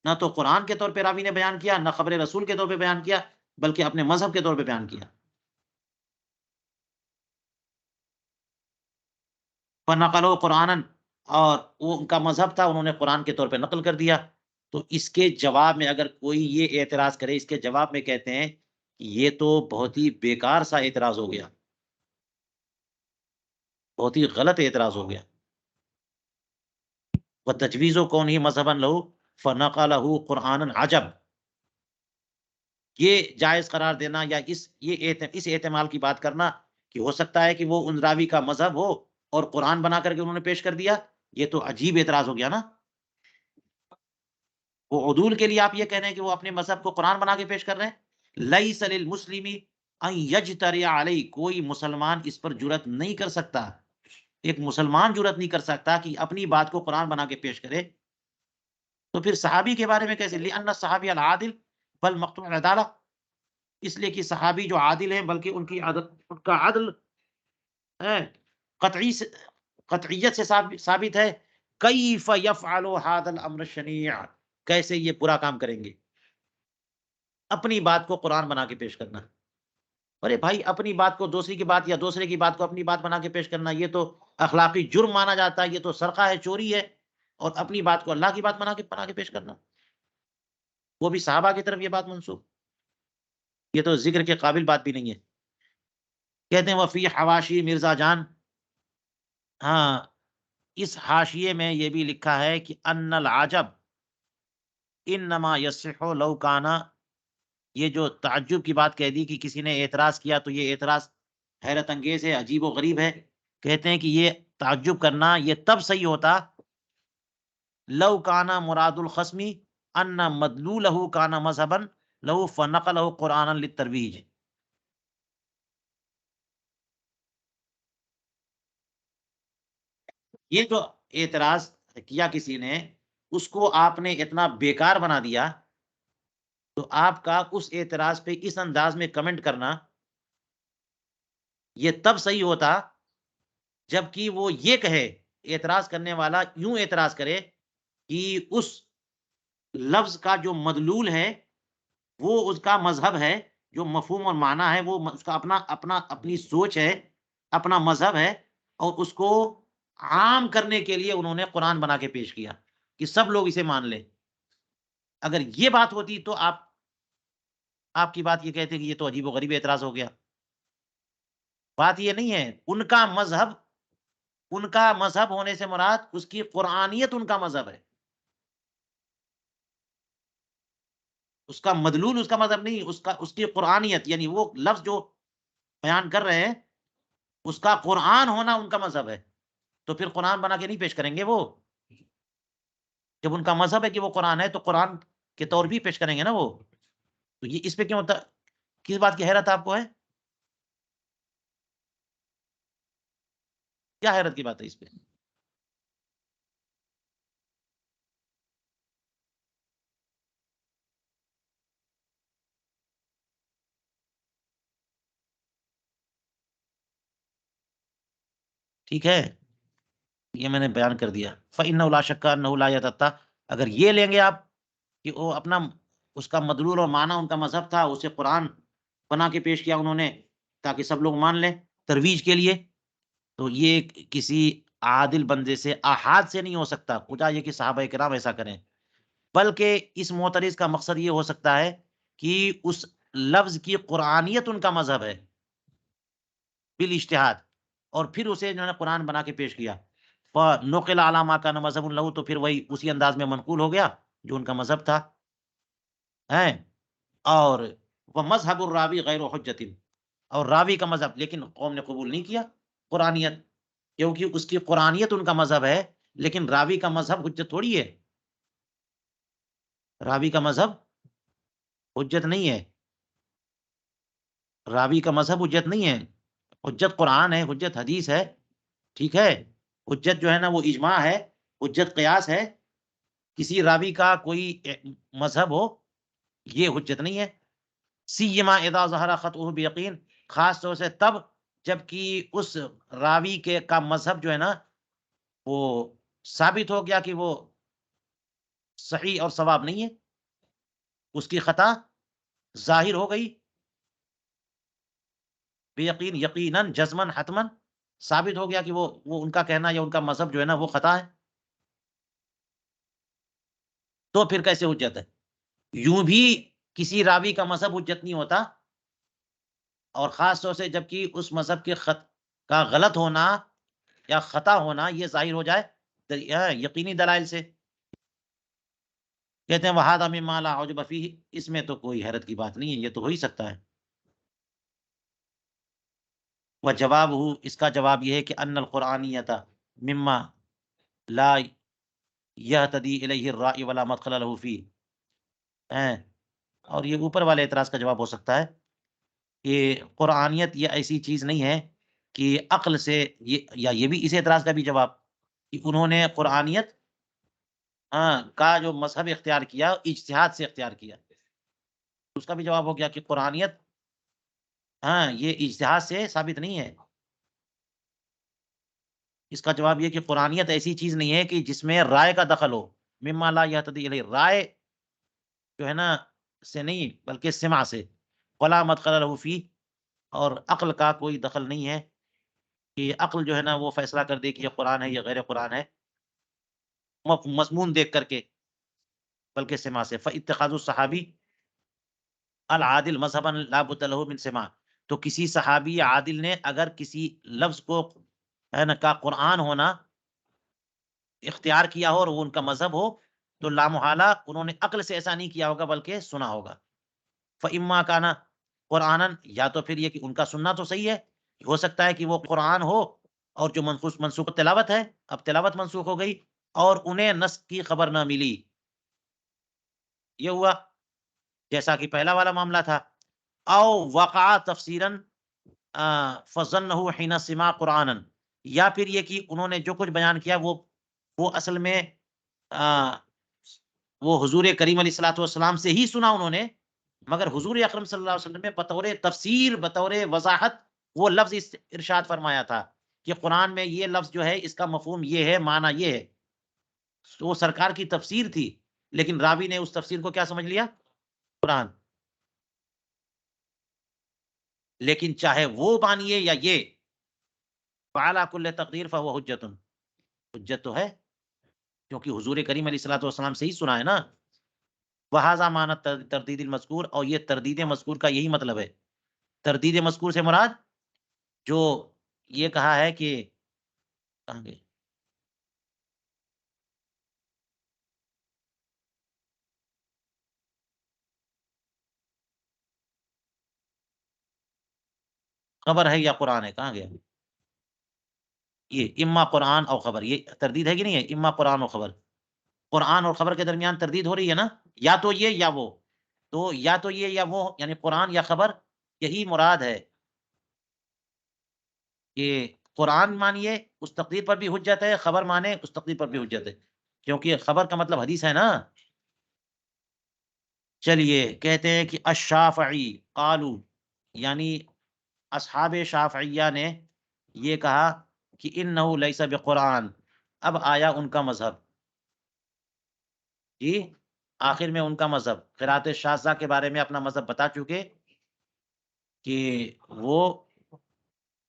نہ تو قرآن کے طور پہ راوی نے بیان کیا، نہ خبر رسول کے طور پہ بیان کیا، بلکہ اپنے مذہب کے طور پہ بیان کیا۔ فنقلوا قرآنًا، اور وہ ان کا مذہب تھا، انہوں نے قرآن کے طور پہ نقل کر دیا، تو اس کے جواب میں اگر کوئی یہ اعتراض کرے، اس کے جواب میں کہتے ہیں کہ یہ تو بہت ہی بیکار سا اعتراض ہو گیا، بہت ہی غلط اعتراض ہو گیا۔ وتجویز کونہ مذہبا لہ فنقلہ قرآنا عجب، یہ جائز قرار دینا یا اس احتمال کی بات کرنا کہ ہو سکتا ہے کہ وہ ان راوی کا مذہب ہو اور قرآن بنا کر کے انہوں نے پیش کر دیا، یہ تو عجیب اعتراض ہو گیا نا۔ وہ عدول کے لیے آپ یہ کہہ رہے ہیں کہ وہ اپنے مذہب کو قرآن بنا کے پیش کر رہے ہیں؟ لیس للمسلم ان یجترئ علیہ، کوئی مسلمان اس پر جرأت نہیں کر سکتا، ایک مسلمان جرأت نہیں کر سکتا کہ اپنی بات کو قرآن بنا کے پیش کرے. تو پھر صحابی کے بارے میں کیسے؟ لأن الصحابی العادل بل مقطوع العدالہ، اس لیے کہ صحابی جو عادل ہیں بلکہ ان کی عادت، ان کا عدل ہے قطعی سے، قطعیت سے ثابت ہے. کیف یفعل ھذا الامر الشنیع، کیسے یہ پورا کام کریں گے، اپنی بات کو قرآن بنا کے پیش کرنا. ارے بھائی، اپنی بات کو دوسری کی بات یا دوسرے کی بات کو اپنی بات بنا کے پیش کرنا، یہ تو اخلاقی جرم مانا جاتا ہے، یہ تو سرقہ ہے، چوری ہے. اور اپنی بات کو اللہ کی بات بنا کے پیش کرنا، وہ بھی صحابہ کی طرف یہ بات منسوب، یہ تو ذکر کے قابل بات بھی نہیں ہے. کہتے ہیں وفی حواشی مرزا جان، ہاں اس حاشیے میں یہ بھی لکھا ہے کہ ان العجب انما یصح لو کانا، یہ جو تعجب کی بات کہہ دی کہ کسی نے اعتراض کیا تو یہ اعتراض حیرت انگیز ہے، عجیب و غریب ہے. کہتے ہیں کہ یہ تعجب کرنا یہ تب صحیح ہوتا لو کانا مراد الخصمی ان مدلولہ کانا مذہبا لہو فنقلہ قرآنا للترویج. یہ جو اعتراض کیا کسی نے، اس کو آپ نے اتنا بیکار بنا دیا، تو آپ کا اس اعتراض پہ اس انداز میں کمنٹ کرنا یہ تب صحیح ہوتا جبکہ وہ یہ کہے، اعتراض کرنے والا یوں اعتراض کرے کہ اس لفظ کا جو مدلول ہے وہ اس کا مذہب ہے، جو مفہوم اور معنی ہے وہ اس کا اپنا اپنا اپنی سوچ ہے، اپنا مذہب ہے، اور اس کو عام کرنے کے لیے انہوں نے قرآن بنا کے پیش کیا کہ سب لوگ اسے مان لیں. اگر یہ بات ہوتی تو آپ کی بات یہ کہتے کہ یہ تو عجیب و غریب اعتراض ہو گیا. بات یہ نہیں ہے، ان کا مذہب ہونے سے مراد اس کی قرآنیت، ان کا مذہب ہے. اس کا مدلول اس کا مذہب نہیں، اس کی قرآنیت، یعنی وہ لفظ جو بیان کر رہے ہیں اس کا قرآن ہونا ان کا مذہب ہے. تو پھر قرآن بنا کے نہیں پیش کریں گے وہ؟ جب ان کا مذہب ہے کہ وہ قرآن ہے تو قرآن کے طور بھی پیش کریں گے نا وہ. تو یہ اس پہ کیوں ہوتا، کس بات کی حیرت آپ کو ہے؟ کیا حیرت کی بات ہے اس پہ؟ ٹھیک ہے، یہ میں نے بیان کر دیا. فَإِنَّهُ لَا شَكَّ أَنَّهُ لَا يَتَتَّى، اگر یہ لیں گے آپ کہ وہ اپنا، اس کا مدلول اور معنی ان کا مذہب تھا، اسے قرآن بنا کے پیش کیا انہوں نے تاکہ سب لوگ مان لیں ترویج کے لیے، تو یہ کسی عادل بندے سے احاد سے نہیں ہو سکتا. خدا یہ کہ صحابہ کرام ایسا کریں، بلکہ اس معترض کا مقصد یہ ہو سکتا ہے کہ اس لفظ کی قرآنیت ان کا مذہب ہے بالاجتہاد، اور پھر اسے انہوں نے قرآن بنا کے پیش کیا. فَنُقِلَ عَلَىٰ مَا كَانَ مَذْهَبٌ لَهُ، تو پھر وہی اسی انداز میں منقول ہو گیا جو ان کا مذہب تھا. ہیں اور وہ مذہب الراوی غیر حجت، اور راوی کا مذہب لیکن قوم نے قبول نہیں کیا قرآنیت، کیونکہ اس کی قرآنیت ان کا مذہب ہے، لیکن راوی کا مذہب حجت تھوڑی ہے. راوی کا مذہب حجت نہیں ہے، راوی کا مذہب حجت نہیں ہے. حجت قرآن ہے، حجت حدیث ہے، ٹھیک ہے. حجت جو ہے نا وہ اجماع ہے، حجت قیاس ہے. کسی راوی کا کوئی مذہب ہو یہ حجت نہیں ہے. سیما اذا ظہر خطئہ بیقین، خاص طور سے تب جب کہ اس راوی کے کا مذہب جو ہے نا وہ ثابت ہو گیا کہ وہ صحیح اور صواب نہیں ہے، اس کی خطا ظاہر ہو گئی، بے یقین، یقیناً، جزمن، حتمن ثابت ہو گیا کہ وہ ان کا کہنا یا ان کا مذہب جو ہے نا وہ خطا ہے. تو پھر کیسے حجت ہے؟ یوں بھی کسی راوی کا مذہب حجت نہیں ہوتا، اور خاص طور سے جب کہ اس مذہب کے کا غلط ہونا یا خطا ہونا یہ ظاہر ہو جائے یقینی دلائل سے. کہتے ہیں وَهَذَا مِمَّا لَا عُجْبَ فِيهِ، اس میں تو کوئی حیرت کی بات نہیں ہے، یہ تو ہو ہی سکتا ہے. وجواب ہو، اس کا جواب یہ ہے کہ ان القرآنیت مما لا يهتدي الیہ الرائی ولا مدخل له فیہ، ہیں، اور یہ اوپر والے اعتراض کا جواب ہو سکتا ہے کہ قرآنیت یہ ایسی چیز نہیں ہے کہ عقل سے یہ، یا یہ بھی اس اعتراض کا بھی جواب کہ انہوں نے قرآنیت کا جو مذہب اختیار کیا اجتہاد سے اختیار کیا، اس کا بھی جواب ہو گیا کہ قرآنیت یہ اجتہاد سے ثابت نہیں ہے۔ اس کا جواب یہ کہ قرآنیت ایسی چیز نہیں ہے کہ جس میں رائے کا دخل ہو، مما لا یہتدی الیہ، رائے جو ہے نا سے نہیں بلکہ سمع سے، ولا مدخل له فیہ، اور عقل کا کوئی دخل نہیں ہے کہ عقل جو ہے نا وہ فیصلہ کر دے کہ یہ قرآن ہے یا غیر قرآن ہے مضمون دیکھ کر کے، بلکہ سمع سے، فاتخاذ الصحابی العادل مذہبا لا بد له من سماع، تو کسی صحابی عادل نے اگر کسی لفظ کو ہے نا کا قرآن ہونا اختیار کیا ہو اور وہ ان کا مذہب ہو، تو لامحالہ انہوں نے عقل سے ایسا نہیں کیا ہوگا بلکہ سنا ہوگا۔ فَإِمَّا كَانَ قرآنًا، یا تو پھر یہ کہ ان کا سننا تو صحیح ہے، ہو سکتا ہے کہ وہ قرآن ہو اور جو منسوخ تلاوت ہے، اب تلاوت منسوخ ہو گئی اور انہیں نسخ کی خبر نہ ملی، یہ ہوا جیسا کہ پہلا والا معاملہ تھا۔ او وقع تفسیرًا فظنه حين سماع قرآنًا، یا پھر یہ کہ انہوں نے جو کچھ بیان کیا وہ اصل میں آ، وہ حضور کریم علیہ الصلوۃ والسلام سے ہی سنا انہوں نے، مگر حضور اکرم صلی اللہ علیہ وسلم نے بطور تفسیر، بطور وضاحت وہ لفظ ارشاد فرمایا تھا کہ قرآن میں یہ لفظ جو ہے اس کا مفہوم یہ ہے، معنی یہ ہے، تو وہ سرکار کی تفسیر تھی، لیکن راوی نے اس تفسیر کو کیا سمجھ لیا؟ قرآن۔ لیکن چاہے وہ مانیے یا یہ، فعلی کل تقدیر فهو حجۃ، حجت تو ہے کیونکہ حضور کریم علیہ الصلوۃ والسلام سے ہی سنا ہے نا۔ وہذا معنی تردید المذکور، اور یہ تردید مذکور کا یہی مطلب ہے۔ تردید مذکور سے مراد جو یہ کہا ہے کہ کہاں گئے؟ خبر ہے یا قرآن ہے، کہاں گیا؟ یہ اما قرآن اور خبر، یہ تردید ہے کہ نہیں ہے؟ اما قرآن اور خبر، قرآن اور خبر کے درمیان تردید ہو رہی ہے نا، یا تو یہ یا وہ، تو یا تو یہ یا وہ، یعنی قرآن یا خبر، یہی مراد ہے کہ قرآن مانیے اس تقدیر پر بھی حجت ہے، خبر مانے اس تقدیر پر بھی حجت ہے، کیونکہ خبر کا مطلب حدیث ہے نا۔ چلیے کہتے ہیں کہ الشافعی قالو، یعنی اصحاب شافعیہ نے یہ کہا کہ انہ لیس بقرآن، اب آیا ان کا مذہب، جی آخر میں ان کا مذہب قرات شاذہ کے بارے میں اپنا مذہب بتا چکے کہ وہ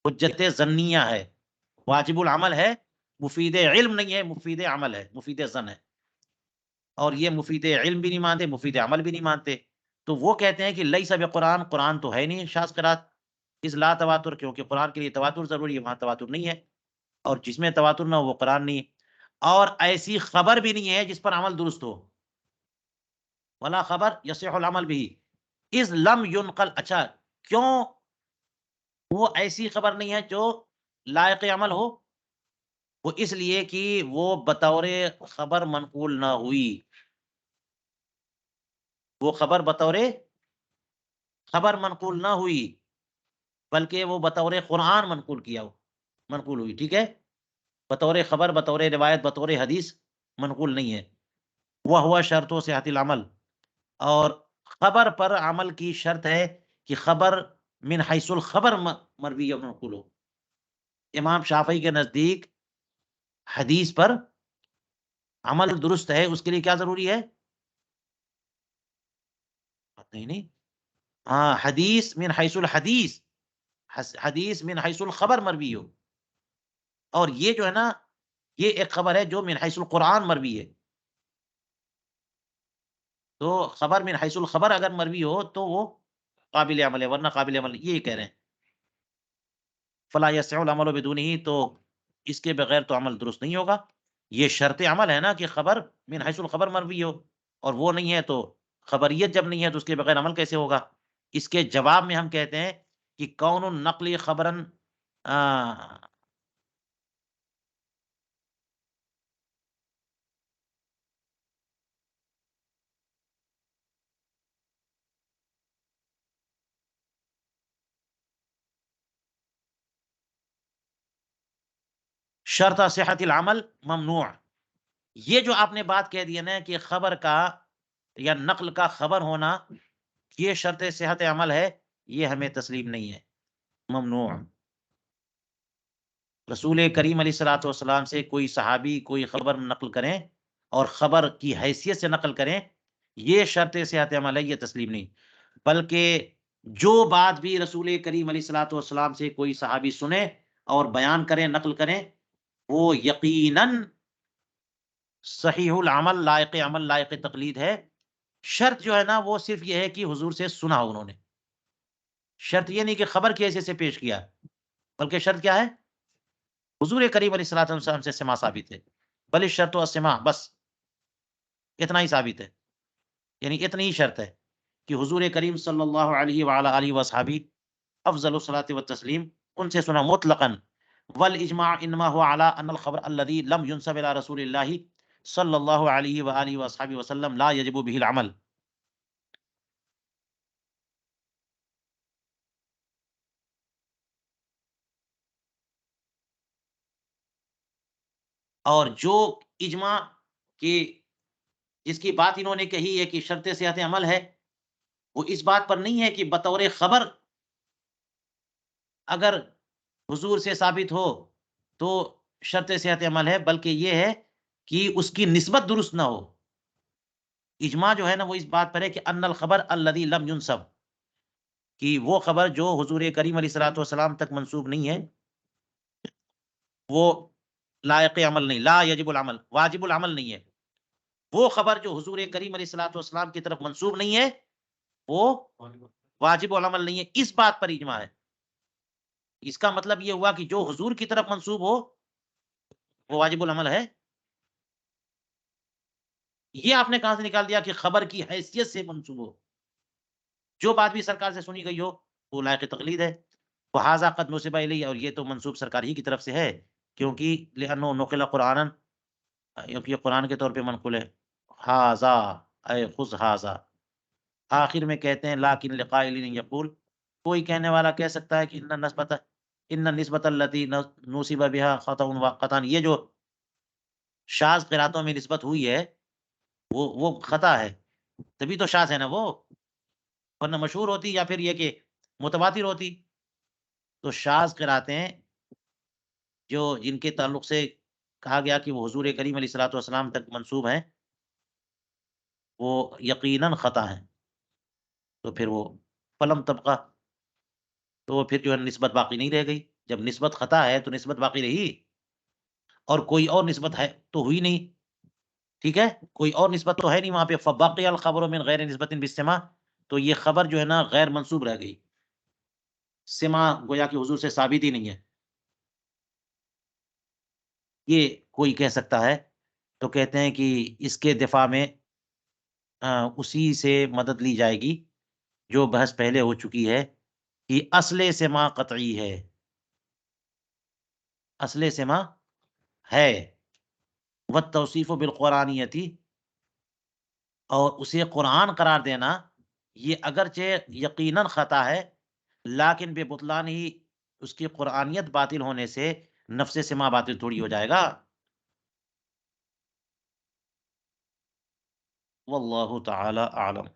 حجت ظنیہ ہے، واجب العمل ہے، مفید علم نہیں ہے، مفید عمل ہے، مفید ظن ہے، اور یہ مفید علم بھی نہیں مانتے، مفید عمل بھی نہیں مانتے، تو وہ کہتے ہیں کہ لیس بقرآن، قرآن تو ہے نہیں شاذ قرات، اس لا تواتر، کیونکہ قرآن کے لیے تواتر ضروری ہے، وہاں تواتر نہیں ہے، اور جس میں تواتر نہ ہو وہ قرآن نہیں ہے، اور ایسی خبر بھی نہیں ہے جس پر عمل درست ہو، ولا خبر یصح العمل بھی، اذ لم ينقل، اچھا کیوں وہ ایسی خبر نہیں ہے جو لائق عمل ہو؟ وہ اس لیے کہ وہ بطور خبر منقول نہ ہوئی، وہ خبر بطور خبر منقول نہ ہوئی، بلکہ وہ بطور قرآن منقول ہوئی، ٹھیک ہے، بطور خبر، بطور روایت، بطور حدیث منقول نہیں ہے۔ وہ ہوا شرط و صحت العمل، اور خبر پر عمل کی شرط ہے کہ خبر من حیث الخبر مروی و منقول ہو۔ امام شافعی کے نزدیک حدیث پر عمل درست ہے، اس کے لیے کیا ضروری ہے؟ نہیں نہیں، ہاں حدیث من حیث الحدیث، حدیث من حیث الخبر مروی ہو، اور یہ جو ہے نا یہ ایک خبر ہے جو من حیث القرآن مروی ہے، تو خبر من حیث الخبر اگر مروی ہو تو وہ قابل عمل ہے، ورنہ قابل عمل نہیں، یہی کہہ رہے ہیں، فلا یصح العمل بدونہ، تو اس کے بغیر تو عمل درست نہیں ہوگا، یہ شرط عمل ہے نا کہ خبر من حیث الخبر مروی ہو، اور وہ نہیں ہے تو خبریت جب نہیں ہے تو اس کے بغیر عمل کیسے ہوگا؟ اس کے جواب میں ہم کہتے ہیں کہ کون النقل خبرن شرط صحت العمل ممنوع. یہ جو آپ نے بات کہہ دی نا کہ خبر کا یا نقل کا خبر ہونا یہ شرط صحت عمل ہے، یہ ہمیں تسلیم نہیں ہے، ممنوع. رسول کریم علیہ الصلوۃ والسلام سے کوئی صحابی کوئی خبر نقل کریں اور خبر کی حیثیت سے نقل کریں، یہ شرط صحت عمل ہے، یہ تسلیم نہیں. بلکہ جو بات بھی رسول کریم علیہ الصلوۃ والسلام سے کوئی صحابی سنے اور بیان کریں نقل کریں، وہ یقیناً صحیح العمل لائق عمل لائق تقلید ہے. شرط جو ہے نا وہ صرف یہ ہے کہ حضور سے سنا انہوں نے. شرط یہ نہیں کہ خبر کی حیثیت سے پیش کیا، بلکہ شرط کیا ہے؟ حضور کریم علیہ الصلوۃ والسلام سے سما ثابت ہے. بل الشرط والسماع، بس اتنا ہی ثابت ہے. یعنی اتنی ہی شرط ہے کہ حضور کریم صلی اللہ علیہ وعلی آلہ وصحبہ افضل الصلاۃ والتسلیم ان سے سنا مطلقاً. والاجماع انما هو على ان الخبر الذي لم ينسب الى رسول الله صلی اللہ علیہ وآلہ وصحبہ وسلم لا يجب به العمل. اور جو اجماع کی جس کی بات انہوں نے کہی ہے کہ شرط صحت عمل ہے، وہ اس بات پر نہیں ہے کہ بطور خبر اگر حضور سے ثابت ہو تو شرط صحت عمل ہے، بلکہ یہ ہے کہ اس کی نسبت درست نہ ہو. اجماع جو ہے نا وہ اس بات پر ہے کہ ان الخبر الذي لم ينسب، کہ وہ خبر جو حضور کریم علیہ الصلوۃ والسلام تک منسوب نہیں ہے وہ لائق عمل نہیں، لا یجب العمل، واجب العمل نہیں ہے. وہ خبر جو حضور کریم علیہ الصلوۃ والسلام کی طرف منسوب نہیں ہے وہ واجب العمل نہیں ہے. اس بات پر اجماع ہے. اس کا مطلب یہ ہوا کہ جو حضور کی طرف منسوب ہو وہ واجب العمل ہے. یہ آپ نے کہاں سے نکال دیا کہ خبر کی حیثیت سے منسوب ہو؟ جو بات بھی سرکار سے سنی گئی ہو وہ لائق تقلید ہے. وہذا قد نسب الیہ، اور یہ تو منسوب سرکار ہی کی طرف سے ہے، کیونکہ لانه نقل قرانا، کیونکہ یہ قرآن کے طور پہ منقول ہے. ہاذا اے خذ ہاذا، آخر میں کہتے ہیں لاکن لقائل یقول، کوئی کہنے والا کہہ سکتا ہے کہ ان نسبت التی نصب بها خطا واقعا، یہ جو شاذ قراتوں میں نسبت ہوئی ہے وہ خطا ہے، تبھی تو شاذ ہے نا وہ، ورنہ مشہور ہوتی یا پھر یہ کہ متواتر ہوتی. تو شاذ قراتیں جو جن کے تعلق سے کہا گیا کہ وہ حضور کریم علیہ الصلوۃ والسلام تک منسوب ہیں وہ یقیناً خطا ہیں. تو پھر وہ فلم طبقہ، تو وہ پھر جو ہے نسبت باقی نہیں رہ گئی. جب نسبت خطا ہے تو نسبت باقی رہی، اور کوئی اور نسبت ہے تو ہوئی نہیں. ٹھیک ہے، کوئی اور نسبت تو ہے نہیں وہاں پہ. فباقی الخبر من غیر نسبت بالسماع، تو یہ خبر جو ہے نا غیر منسوب رہ گئی. سماع گویا کہ حضور سے ثابت ہی نہیں ہے. یہ کوئی کہہ سکتا ہے تو کہتے ہیں کہ اس کے دفاع میں اسی سے مدد لی جائے گی جو بحث پہلے ہو چکی ہے کہ اصل سماع قطعی ہے، اصل سماع ہے. والتوصیف بالقرآنیتی، اور اسے قرآن قرار دینا یہ اگرچہ یقیناً خطا ہے، لیکن بے بطلان ہی اس کی قرآنیت باطل ہونے سے نفس سما باطل تھوڑی ہو جائے گا. واللہ تعالی اعلم.